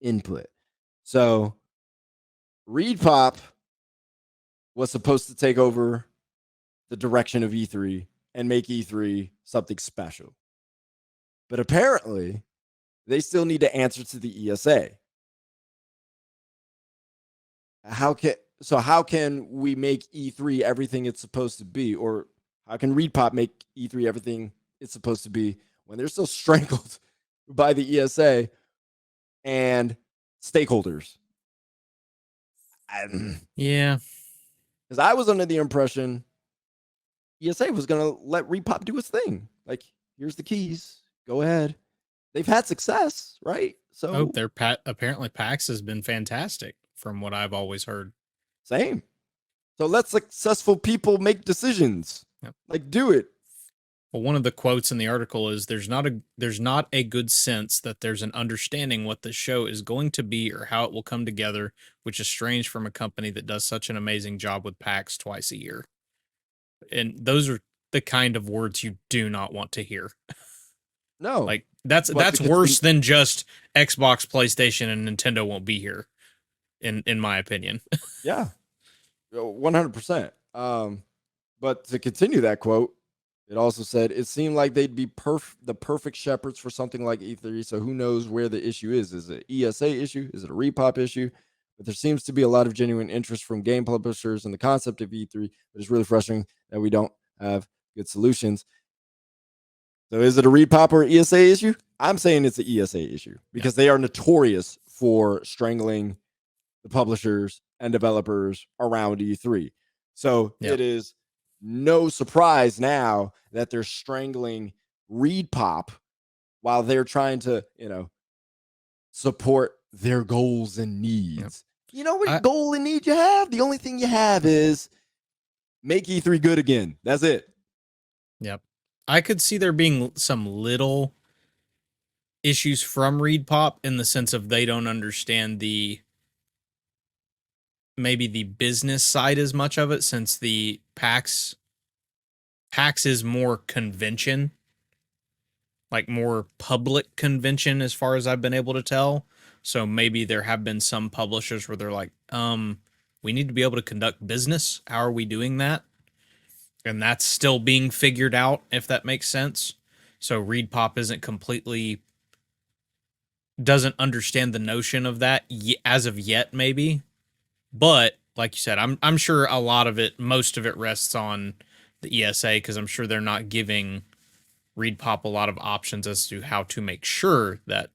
Speaker 2: input. So Reed Pop was supposed to take over the direction of E3 and make E3 something special. But apparently, they still need to answer to the ESA. How can we make E3 everything it's supposed to be? Or how can Reed Pop make E3 everything it's supposed to be when they're still strangled by the ESA and stakeholders?
Speaker 1: Yeah.
Speaker 2: Because I was under the impression ESA was going to let Reed Pop do his thing. Like, here's the keys. Go ahead. They've had success, right?
Speaker 1: Oh,
Speaker 2: So
Speaker 1: apparently PAX has been fantastic from what I've always heard.
Speaker 2: same. So let successful people make decisions.
Speaker 1: Yep.
Speaker 2: Like, do it.
Speaker 1: Well, one of the quotes in the article is there's not a good sense that there's an understanding what the show is going to be or how it will come together, which is strange from a company that does such an amazing job with PAX twice a year. And those are the kind of words you do not want to hear.
Speaker 2: No,
Speaker 1: Like that's
Speaker 2: but
Speaker 1: that's worse than just Xbox, PlayStation, and Nintendo won't be here, in my opinion.
Speaker 2: yeah, 100%. But to continue that quote, it also said it seemed like they'd be the perfect shepherds for something like E3. So who knows where the issue is? Is it ESA issue? Is it a repop issue? But there seems to be a lot of genuine interest from game publishers in the concept of E3. But it's really frustrating that we don't have good solutions. So is it a repop or ESA issue? I'm saying it's an ESA issue because they are notorious for strangling the publishers and developers around E3. So
Speaker 1: Yep.
Speaker 2: it is no surprise now that they're strangling ReedPop while they're trying to, support their goals and needs.
Speaker 1: Yep.
Speaker 2: You know what
Speaker 1: I,
Speaker 2: goal and need you have? The only thing you have is make E3 good again. That's it.
Speaker 1: yep. I could see there being some little issues from ReedPop in the sense of they don't understand maybe the business side as much of it, since the PAX is more convention, like more public convention as far as I've been able to tell. So maybe there have been some publishers where they're like, we need to be able to conduct business. How are we doing that? And that's still being figured out, if that makes sense. So ReedPop isn't completely doesn't understand the notion of that as of yet, maybe. But like you said, I'm sure a lot of it, most of it rests on the ESA, because I'm sure they're not giving ReedPop a lot of options as to how to make sure that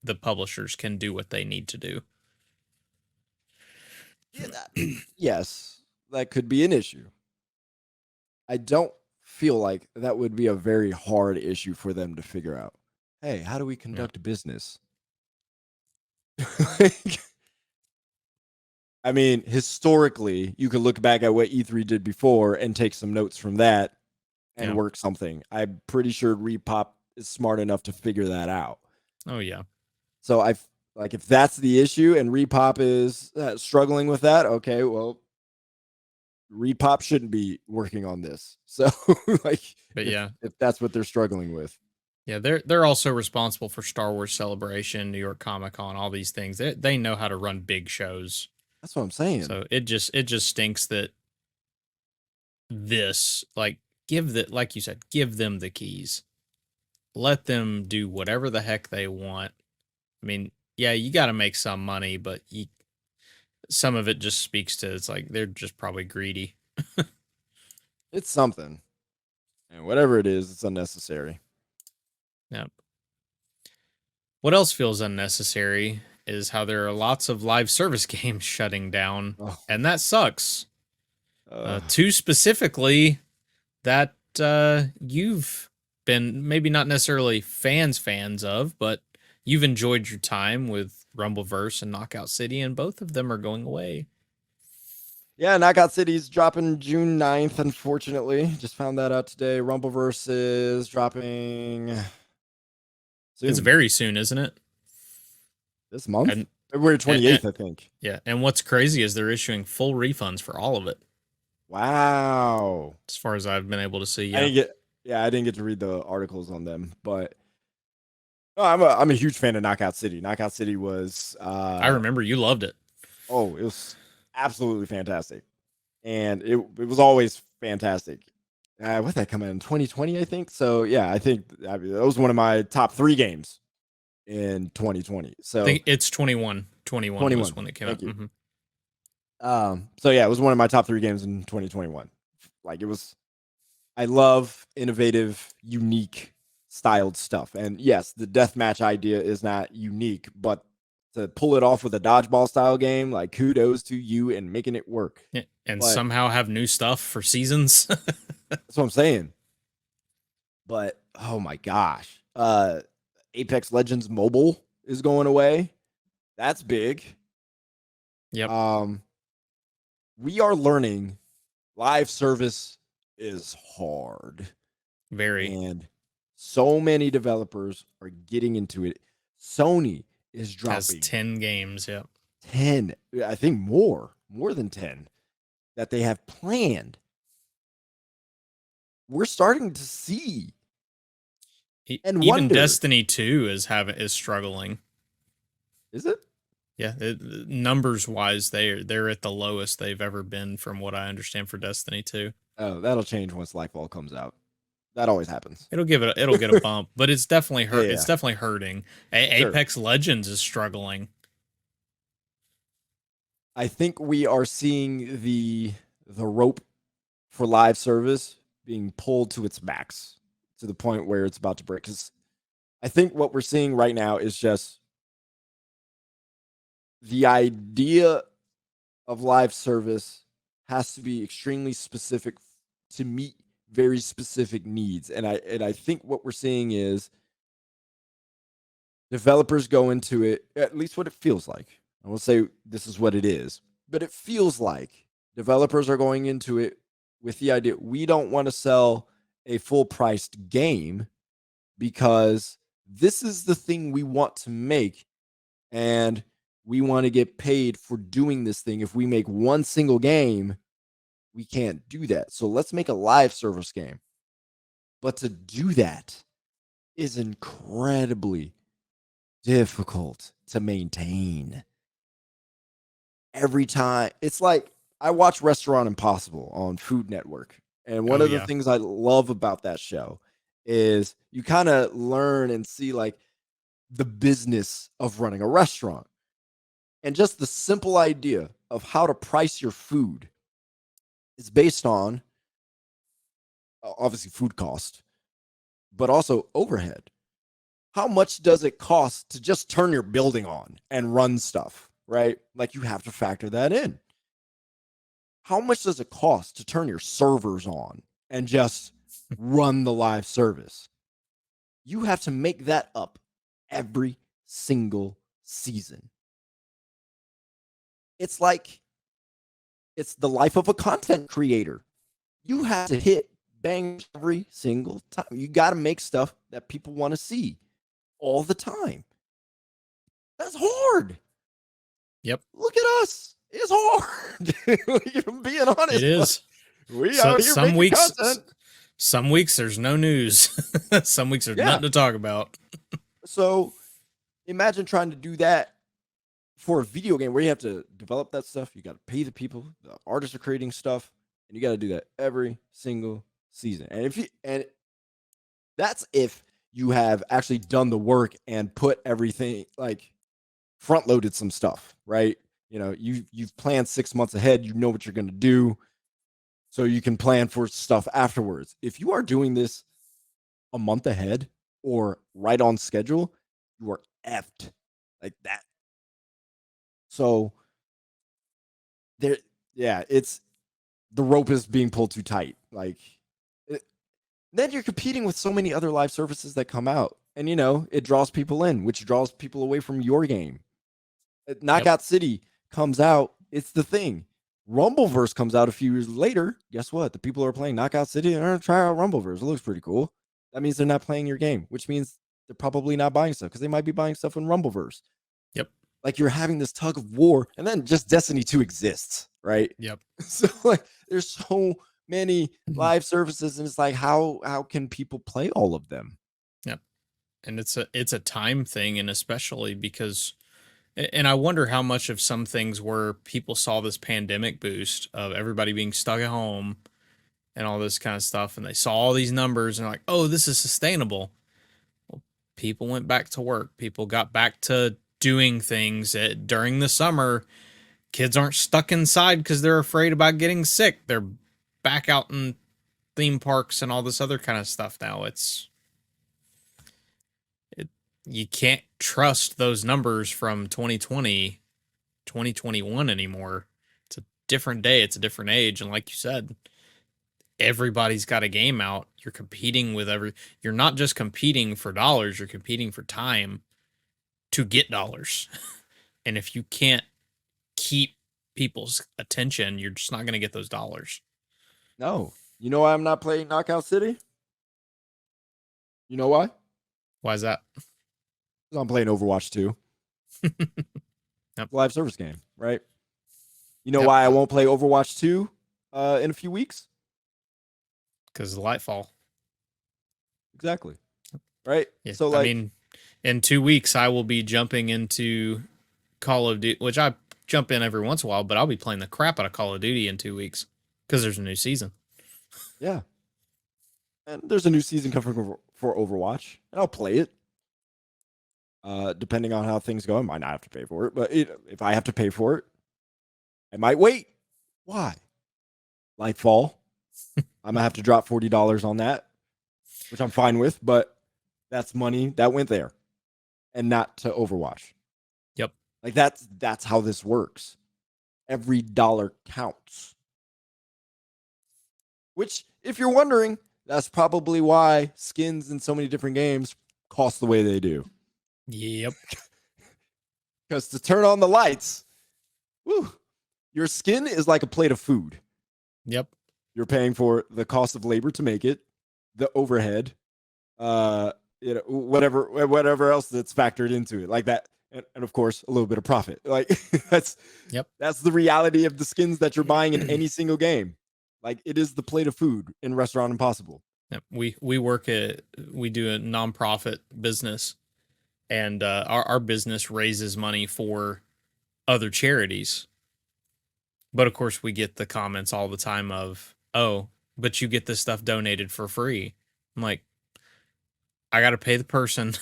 Speaker 1: the publishers can do what they need to do.
Speaker 2: Yes, that could be an issue. I don't feel like that would be a very hard issue for them to figure out. Hey, how do we conduct business? I mean, historically, you could look back at what E3 did before and take some notes from that and work something. I'm pretty sure Repop is smart enough to figure that out.
Speaker 1: Oh yeah.
Speaker 2: So if that's the issue and Repop is struggling with that, okay, well, Repop shouldn't be working on this. So
Speaker 1: But yeah,
Speaker 2: if that's what they're struggling with.
Speaker 1: yeah, they're also responsible for Star Wars Celebration, New York Comic Con, all these things. They know how to run big shows.
Speaker 2: That's what I'm saying.
Speaker 1: So it just stinks that this, like, like you said, give them the keys. Let them do whatever the heck they want. I mean, yeah, you got to make some money, but some of it just speaks to, it's like they're just probably greedy.
Speaker 2: It's something. And whatever it is, it's unnecessary.
Speaker 1: Yep. What else feels unnecessary is how there are lots of live service games shutting down, and that sucks. Two specifically that you've been maybe not necessarily fans of, but you've enjoyed your time with Rumbleverse and Knockout City, and both of them are going away.
Speaker 2: Yeah, Knockout City's dropping June 9th, unfortunately. Just found that out today. Rumbleverse is dropping soon.
Speaker 1: It's very soon, isn't it?
Speaker 2: This month? February 28th, I think.
Speaker 1: Yeah, and what's crazy is they're issuing full refunds for all of it.
Speaker 2: Wow.
Speaker 1: As far as I've been able to see,
Speaker 2: I didn't get to read the articles on them, but I'm a huge fan of Knockout City. Knockout City was
Speaker 1: I remember you loved it.
Speaker 2: Oh, it was absolutely fantastic. And it was always fantastic. What that come in 2020, I think. So yeah, I think that was one of my top 3 games in 2020. So
Speaker 1: I think it's 21. 21 was when it came out.
Speaker 2: Mm-hmm. So yeah, it was one of my top 3 games in 2021. Like, it was, I love innovative, unique styled stuff. And yes, the deathmatch idea is not unique, but to pull it off with a dodgeball style game, like, kudos to you and making it work.
Speaker 1: Yeah, and somehow have new stuff for seasons.
Speaker 2: That's what I'm saying. But oh my gosh, Apex Legends Mobile is going away. That's big.
Speaker 1: Yep.
Speaker 2: we are learning live service is hard.
Speaker 1: Very.
Speaker 2: And so many developers are getting into it. Sony is
Speaker 1: Has
Speaker 2: dropping
Speaker 1: 10 games. Yep.
Speaker 2: 10, I think more than 10 that they have planned. We're starting to see and
Speaker 1: Even
Speaker 2: wonder,
Speaker 1: Destiny 2 is struggling.
Speaker 2: is it?
Speaker 1: Yeah, numbers wise, they're at the lowest they've ever been, from what I understand, for Destiny 2.
Speaker 2: Oh, that'll change once Lightfall comes out. That always happens.
Speaker 1: It'll get a bump, but it's definitely hurt. It's
Speaker 2: Yeah,
Speaker 1: definitely hurting.
Speaker 2: sure.
Speaker 1: Apex Legends is struggling.
Speaker 2: I think we are seeing the rope for live service being pulled to its max, to the point where it's about to break. Because I think what we're seeing right now is just the idea of live service has to be extremely specific to meet very specific needs. And I think what we're seeing is developers go into it, at least what it feels like. I won't say this is what it is, but it feels like developers are going into it with the idea we don't want to sell a full priced game because this is the thing we want to make, and we want to get paid for doing this thing. If we make one single game, we can't do that. So let's make a live service game. But to do that is incredibly difficult to maintain. Every time, it's like I watch Restaurant Impossible on Food Network. And one
Speaker 1: Oh
Speaker 2: of the
Speaker 1: yeah.
Speaker 2: things I love about that show is you kind of learn and see like the business of running a restaurant and just the simple idea of how to price your food is based on obviously food cost, but also overhead. How much does it cost to just turn your building on and run stuff, right? Like you have to factor that in. How much does it cost to turn your servers on and just run the live service? You have to make that up every single season. It's like it's the life of a content creator. You have to hit bang every single time. You got to make stuff that people want to see all the time. That's hard.
Speaker 1: Yep.
Speaker 2: Look at us. It's hard. Being
Speaker 1: It
Speaker 2: honest, but
Speaker 1: is.
Speaker 2: we
Speaker 1: So
Speaker 2: out here making content.
Speaker 1: some weeks there's no news. Some weeks there's
Speaker 2: Yeah.
Speaker 1: nothing to talk about.
Speaker 2: So imagine trying to do that for a video game where you have to develop that stuff. You got to pay the people. The artists are creating stuff, and you got to do that every single season. And that's if you have actually done the work and put everything like front loaded some stuff, right? You know, you've planned 6 months ahead. You know what you're going to do, so you can plan for stuff afterwards. If you are doing this a month ahead or right on schedule, you are effed like that. So there, yeah, it's the rope is being pulled too tight. Like then you're competing with so many other live services that come out, and you know it draws people in, which draws people away from your game.
Speaker 1: Yep.
Speaker 2: Knockout City comes out, it's the thing. Rumbleverse comes out a few years later. Guess what? The people who are playing Knockout City are going to try out Rumbleverse. It looks pretty cool. That means they're not playing your game, which means they're probably not buying stuff because they might be buying stuff in Rumbleverse.
Speaker 1: Yep.
Speaker 2: Like you're having this tug of war, and then just Destiny 2 exists, right?
Speaker 1: Yep.
Speaker 2: So like there's so many live services, and it's like how can people play all of them?
Speaker 1: Yep. And it's a time thing, and especially because, and I wonder how much of some things were people saw this pandemic boost of everybody being stuck at home and all this kind of stuff, and they saw all these numbers and they're like, oh, this is sustainable. Well, people went back to work. People got back to doing things during the summer. Kids aren't stuck inside because they're afraid about getting sick. They're back out in theme parks and all this other kind of stuff now. It you can't trust those numbers from 2020, 2021 anymore. It's a different day, it's a different age, and like you said, everybody's got a game out. You're competing with you're not just competing for dollars, you're competing for time to get dollars. And if you can't keep people's attention, you're just not going to get those dollars.
Speaker 2: No. You know why I'm not playing Knockout City? You know why?
Speaker 1: Why is that?
Speaker 2: 'Cause I'm playing Overwatch 2.
Speaker 1: Yep.
Speaker 2: Live service game, right? You know
Speaker 1: Yep.
Speaker 2: why I won't play Overwatch 2 in a few weeks?
Speaker 1: Because the Lightfall.
Speaker 2: Exactly. Right?
Speaker 1: Yeah.
Speaker 2: So,
Speaker 1: I
Speaker 2: like,
Speaker 1: mean, in 2 weeks, I will be jumping into Call of Duty, which I jump in every once in a while, but I'll be playing the crap out of Call of Duty in 2 weeks because there's a new season.
Speaker 2: yeah. And there's a new season coming for Overwatch, and I'll play it. Depending on how things go, I might not have to pay for it, but if I have to pay for it, I might wait. Why? Lightfall. I'm gonna have to drop $40 on that, which I'm fine with, but that's money that went there and not to Overwatch.
Speaker 1: Yep.
Speaker 2: Like that's how this works. Every dollar counts. Which, if you're wondering, that's probably why skins in so many different games cost the way they do.
Speaker 1: Yep.
Speaker 2: Because to turn on the lights, woo, your skin is like a plate of food.
Speaker 1: Yep.
Speaker 2: You're paying for the cost of labor to make it, the overhead, whatever else that's factored into it, like that, and of course a little bit of profit. Like that's the reality of the skins that you're buying in any single game. Like it is the plate of food in Restaurant Impossible.
Speaker 1: Yep. We do a nonprofit business, and our business raises money for other charities. But of course, we get the comments all the time of, "Oh, but you get this stuff donated for free." I'm like, I got to pay the person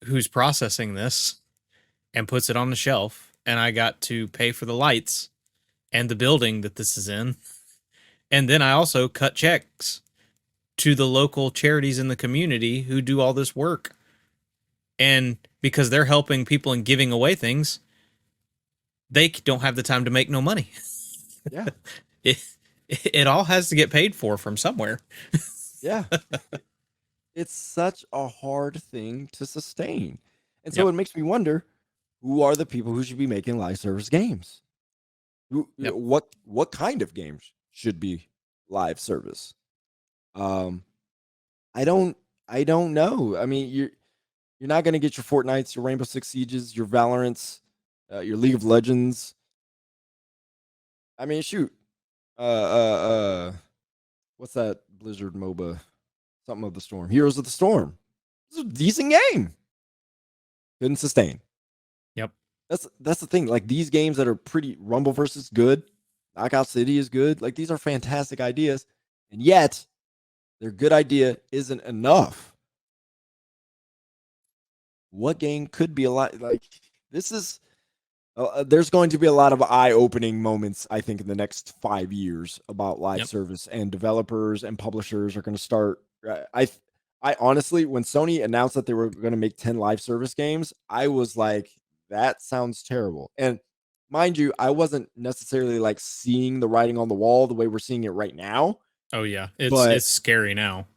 Speaker 1: who's processing this and puts it on the shelf, and I got to pay for the lights and the building that this is in. And then I also cut checks to the local charities in the community who do all this work. And because they're helping people and giving away things, they don't have the time to make no money.
Speaker 2: Yeah.
Speaker 1: it all has to get paid for from somewhere.
Speaker 2: Yeah. It's such a hard thing to sustain. And so
Speaker 1: Yep.
Speaker 2: it makes me wonder, who are the people who should be making live service games?
Speaker 1: Yep.
Speaker 2: What kind of games should be live service? I don't know. I mean, you're not going to get your Fortnites, your Rainbow Six Sieges, your Valorants, your League of Legends. I mean, shoot. What's that Blizzard MOBA? Something of the Storm. Heroes of the Storm. It's a decent game. Couldn't sustain.
Speaker 1: Yep.
Speaker 2: That's the thing. Like these games that are pretty Rumble versus good, Knockout City is good. Like these are fantastic ideas, and yet their good idea isn't enough. What game could be a lot like this is there's going to be a lot of eye-opening moments, I think, in the next 5 years about live service, and developers and publishers are going to start. I honestly, when Sony announced that they were going to make 10 live service games, I was like, that sounds terrible. And mind you, I wasn't necessarily like seeing the writing on the wall the way we're seeing it right now.
Speaker 1: Oh yeah, it's scary now.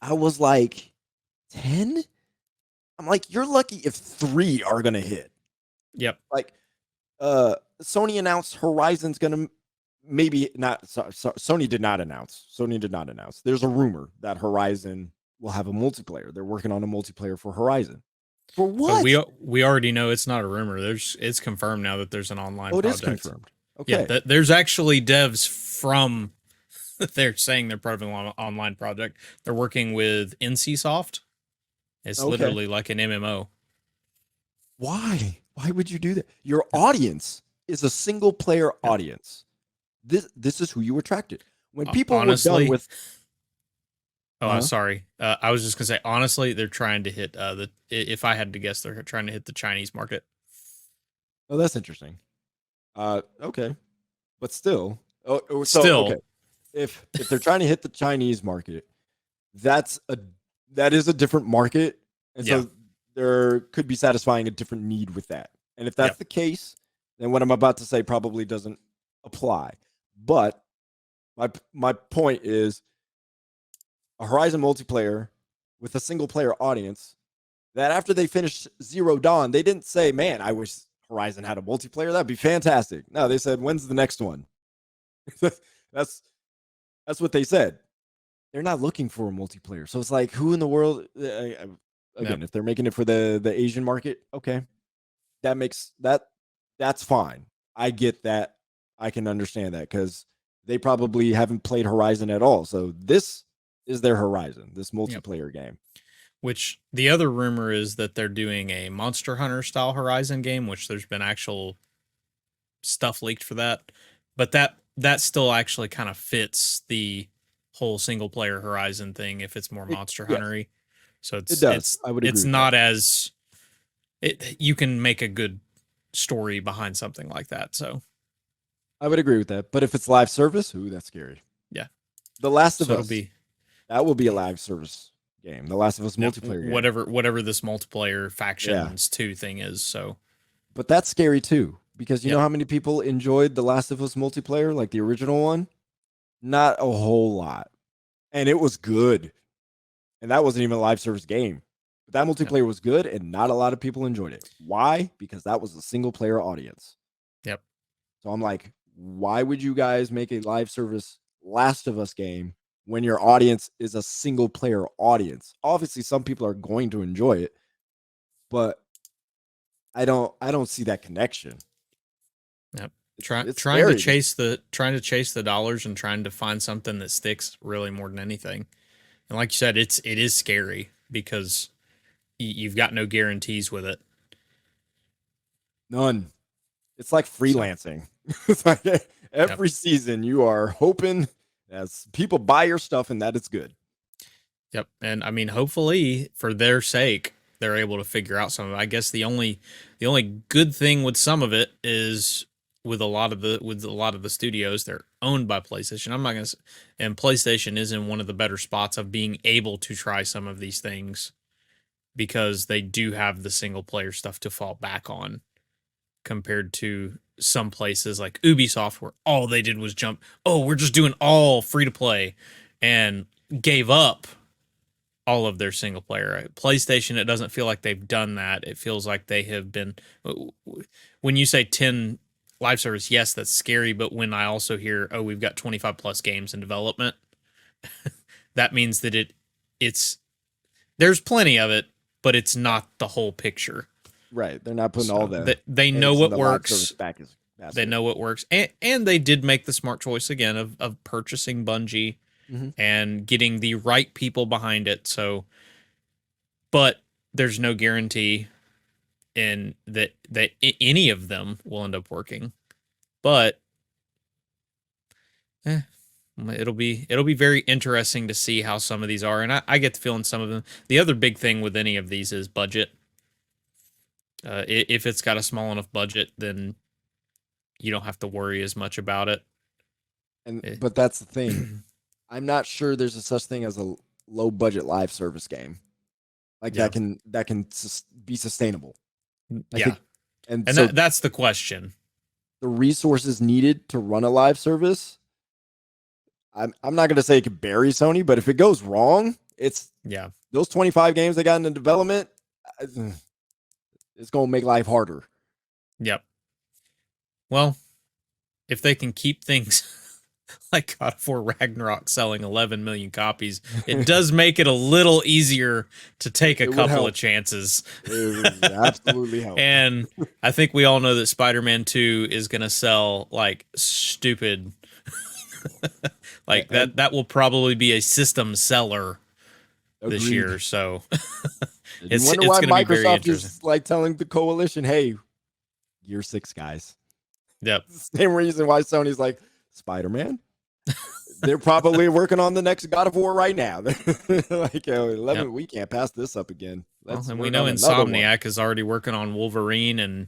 Speaker 2: I was like, 10? I'm like, you're lucky if 3 are going to hit.
Speaker 1: Yep.
Speaker 2: Like, Sony announced Horizon's gonna maybe not. Sony did not announce. Sony did not announce. There's a rumor that Horizon will have a multiplayer. They're working on a multiplayer for Horizon. For what?
Speaker 1: But we already know it's not a rumor. It's confirmed now that there's an online.
Speaker 2: It
Speaker 1: project.
Speaker 2: Is confirmed. Okay.
Speaker 1: Yeah, there's actually devs from. They're saying they're part of an online project. They're working with NCSoft. It's literally like an MMO.
Speaker 2: Why? Why would you do that? Your audience is a single player audience. This is who you attracted. When people honestly, were done with.
Speaker 1: Sorry. I was just gonna say honestly, they're trying to hit if I had to guess, they're trying to hit the Chinese market.
Speaker 2: Oh, that's interesting. Okay, but still,
Speaker 1: still,
Speaker 2: okay. If they're trying to hit the Chinese market, that is a different market, and so there could be satisfying a different need with that. And if that's the case, then what I'm about to say probably doesn't apply. But my point is a Horizon multiplayer with a single player audience that after they finished Zero Dawn, they didn't say, man, I wish Horizon had a multiplayer, that'd be fantastic. No, they said, when's the next one? that's that's what they said. They're not looking for a multiplayer. So it's like, who in the world? Again,
Speaker 1: Yep.
Speaker 2: if they're making it for the Asian market, okay, that makes that's fine. I get that. I can understand that because they probably haven't played Horizon at all. So this is their Horizon, this
Speaker 1: Yep.
Speaker 2: multiplayer game.
Speaker 1: Which the other rumor is that they're doing a Monster Hunter style Horizon game, which there's been actual stuff leaked for that. But that still actually kind of fits the whole single player Horizon thing if it's more Monster
Speaker 2: Yes,
Speaker 1: Hunter-y. So
Speaker 2: it
Speaker 1: it's
Speaker 2: does.
Speaker 1: it's
Speaker 2: I would agree
Speaker 1: it's
Speaker 2: with that.
Speaker 1: not as you can make a good story behind something like that. So
Speaker 2: I would agree with that. But if it's live service, ooh, that's scary.
Speaker 1: yeah.
Speaker 2: The Last of
Speaker 1: So it'll
Speaker 2: Us,
Speaker 1: be
Speaker 2: that will be a live service game. The Last of Us multiplayer game.
Speaker 1: whatever this multiplayer
Speaker 2: Yeah.
Speaker 1: factions 2 thing is. So
Speaker 2: But that's scary too, because you know
Speaker 1: yep.
Speaker 2: how many people enjoyed The Last of Us multiplayer, like the original one? Not a whole lot. And it was good. And that wasn't even a live service game. But that
Speaker 1: Yep.
Speaker 2: multiplayer was good, and not a lot of people enjoyed it. Why? Because that was a single player audience.
Speaker 1: Yep.
Speaker 2: So I'm like, why would you guys make a live service Last of Us game when your audience is a single player audience? Obviously, some people are going to enjoy it, but I don't see that connection.
Speaker 1: Yep.
Speaker 2: It's
Speaker 1: Trying to
Speaker 2: scary.
Speaker 1: chase the dollars and trying to find something that sticks really more than anything. And like you said, it is scary because you've got no guarantees with it.
Speaker 2: None. It's like
Speaker 1: So
Speaker 2: freelancing. It's like
Speaker 1: yep.
Speaker 2: every season you are hoping as people buy your stuff and that it's good.
Speaker 1: Yep. And I mean, hopefully for their sake, they're able to figure out some of it. I guess the only good thing with some of it is with a lot of the studios, they're owned by PlayStation. I'm not gonna, and PlayStation is in one of the better spots of being able to try some of these things because they do have the single player stuff to fall back on compared to some places like Ubisoft where all they did was jump, oh, we're just doing all free to play and gave up all of their single player. PlayStation, it doesn't feel like they've done that. It feels like they have been. When you say 10 live service, yes, that's scary. But when I also hear, oh, we've got 25 plus games in development, that means that it's there's plenty of it, but it's not the whole picture.
Speaker 2: Right. They're not putting all
Speaker 1: So
Speaker 2: the
Speaker 1: they know
Speaker 2: eggs in
Speaker 1: what
Speaker 2: the live service
Speaker 1: works. They
Speaker 2: basket.
Speaker 1: know what works, and they did make the smart choice again of purchasing Bungie
Speaker 2: Mm-hmm.
Speaker 1: and getting the right people behind it. So, but there's no guarantee in that any of them will end up working. But eh, it'll be very interesting to see how some of these are, and I get the feeling some of them. The other big thing with any of these is budget. If it's got a small enough budget, then you don't have to worry as much about it.
Speaker 2: And
Speaker 1: Eh,
Speaker 2: but that's the thing. I'm not sure there's a such thing as a low budget live service game like
Speaker 1: yeah,
Speaker 2: that can be sustainable. I
Speaker 1: yeah,
Speaker 2: think, and
Speaker 1: and
Speaker 2: so
Speaker 1: that's the question.
Speaker 2: the resources needed to run a live service. I'm not going to say it could bury Sony, but if it goes wrong, it's
Speaker 1: Yeah,
Speaker 2: those 25 games they got into development. It's going to make life harder.
Speaker 1: yep. Well, if they can keep things like God of War Ragnarok selling 11 million copies, it does make it a little easier to take a
Speaker 2: It would
Speaker 1: couple of
Speaker 2: help.
Speaker 1: chances.
Speaker 2: It would absolutely help.
Speaker 1: And I think we all know that Spider-Man 2 is going to sell like stupid. Like
Speaker 2: And
Speaker 1: that will probably be a system seller this
Speaker 2: agreed.
Speaker 1: year, so
Speaker 2: And you
Speaker 1: it's
Speaker 2: wonder
Speaker 1: it's
Speaker 2: why
Speaker 1: going to be very
Speaker 2: Microsoft
Speaker 1: interesting.
Speaker 2: is like telling the coalition, "Hey, Gear 6 guys."
Speaker 1: Yep.
Speaker 2: Same reason why Sony's like Spider-Man. They're probably working on the next God of War right now. Like, 11,
Speaker 1: Yep.
Speaker 2: we can't pass this up again.
Speaker 1: Well,
Speaker 2: Let's
Speaker 1: and we
Speaker 2: work
Speaker 1: know
Speaker 2: on another one.
Speaker 1: Insomniac is already working on Wolverine, and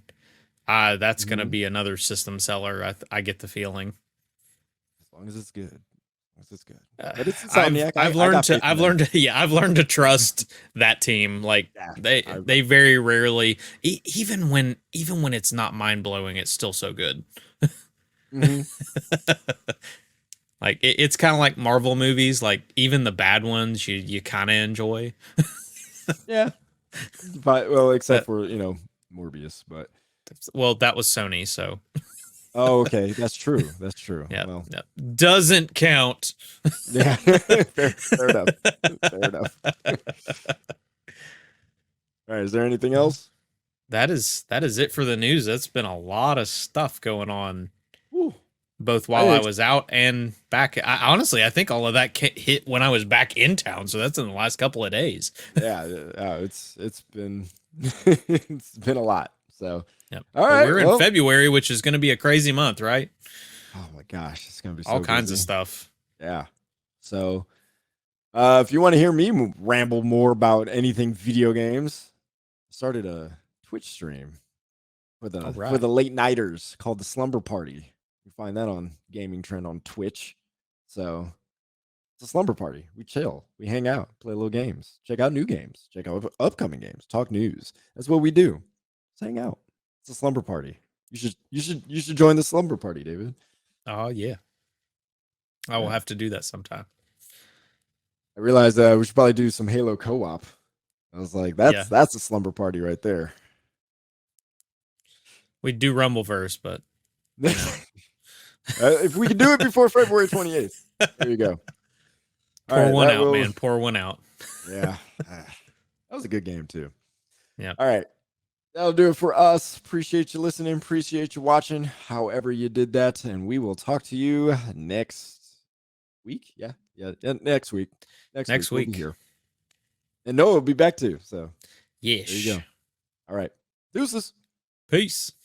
Speaker 1: that's going to
Speaker 2: Mhm.
Speaker 1: be another system seller. I get the feeling.
Speaker 2: As long as it's good. As long as it's good.
Speaker 1: Uh,
Speaker 2: But it's Insomniac.
Speaker 1: I've
Speaker 2: I
Speaker 1: learned
Speaker 2: got
Speaker 1: to
Speaker 2: faith in
Speaker 1: I've
Speaker 2: them.
Speaker 1: learned to yeah I've learned to trust that team. Like
Speaker 2: Yeah.
Speaker 1: they very rarely even when it's not mind blowing, it's still so good.
Speaker 2: Mhm.
Speaker 1: Like it's kind of like Marvel movies. Like even the bad ones, you kind of enjoy.
Speaker 2: Yeah. But, well, except
Speaker 1: That
Speaker 2: for, Morbius. But
Speaker 1: Well, that was Sony, so
Speaker 2: Oh, okay. That's true. That's true.
Speaker 1: yeah,
Speaker 2: Well,
Speaker 1: yeah. Doesn't count.
Speaker 2: yeah. Fair enough. Fair enough. All right. Is there anything else?
Speaker 1: That is it for the news. That's been a lot of stuff going on,
Speaker 2: Whew.
Speaker 1: both
Speaker 2: I
Speaker 1: while I
Speaker 2: didn't
Speaker 1: was out and back. Honestly, I think all of that hit when I was back in town. So that's in the last couple of days.
Speaker 2: Yeah, it's been it's been a lot. So,
Speaker 1: Yep.
Speaker 2: all
Speaker 1: But
Speaker 2: right.
Speaker 1: we're in
Speaker 2: Well,
Speaker 1: February, which is going to be a crazy month, right?
Speaker 2: oh my gosh, it's gonna be
Speaker 1: All
Speaker 2: so
Speaker 1: kinds of
Speaker 2: busy.
Speaker 1: stuff.
Speaker 2: Yeah. So, if you want to hear me ramble more about anything video games, I started a Twitch stream for
Speaker 1: All
Speaker 2: the
Speaker 1: right.
Speaker 2: late nighters called the Slumber Party. You find that on Gaming Trend on Twitch. So it's a slumber party. We chill, we hang out, play little games, check out new games, check out upcoming games, talk news. That's what we do. Just hang out. It's a slumber party. You should join the slumber party, David.
Speaker 1: Oh yeah. I will
Speaker 2: Yeah.
Speaker 1: have to do that sometime.
Speaker 2: I realized we should probably do some Halo co-op. I was like,
Speaker 1: Yeah.
Speaker 2: that's a slumber party right there.
Speaker 1: We do Rumbleverse, but
Speaker 2: If we could do it before February 28th, there you go. All
Speaker 1: pour
Speaker 2: right,
Speaker 1: one
Speaker 2: that
Speaker 1: out,
Speaker 2: will.
Speaker 1: man. Pour one out.
Speaker 2: Yeah, that was a good game too.
Speaker 1: Yeah.
Speaker 2: All right, that'll do it for us. Appreciate you listening. Appreciate you watching. However you did that, and we will talk to you next week. Yeah, next week. Next week we'll be here, and Noah will be back too. So
Speaker 1: Yes.
Speaker 2: there you go. All right, deuces.
Speaker 1: Peace.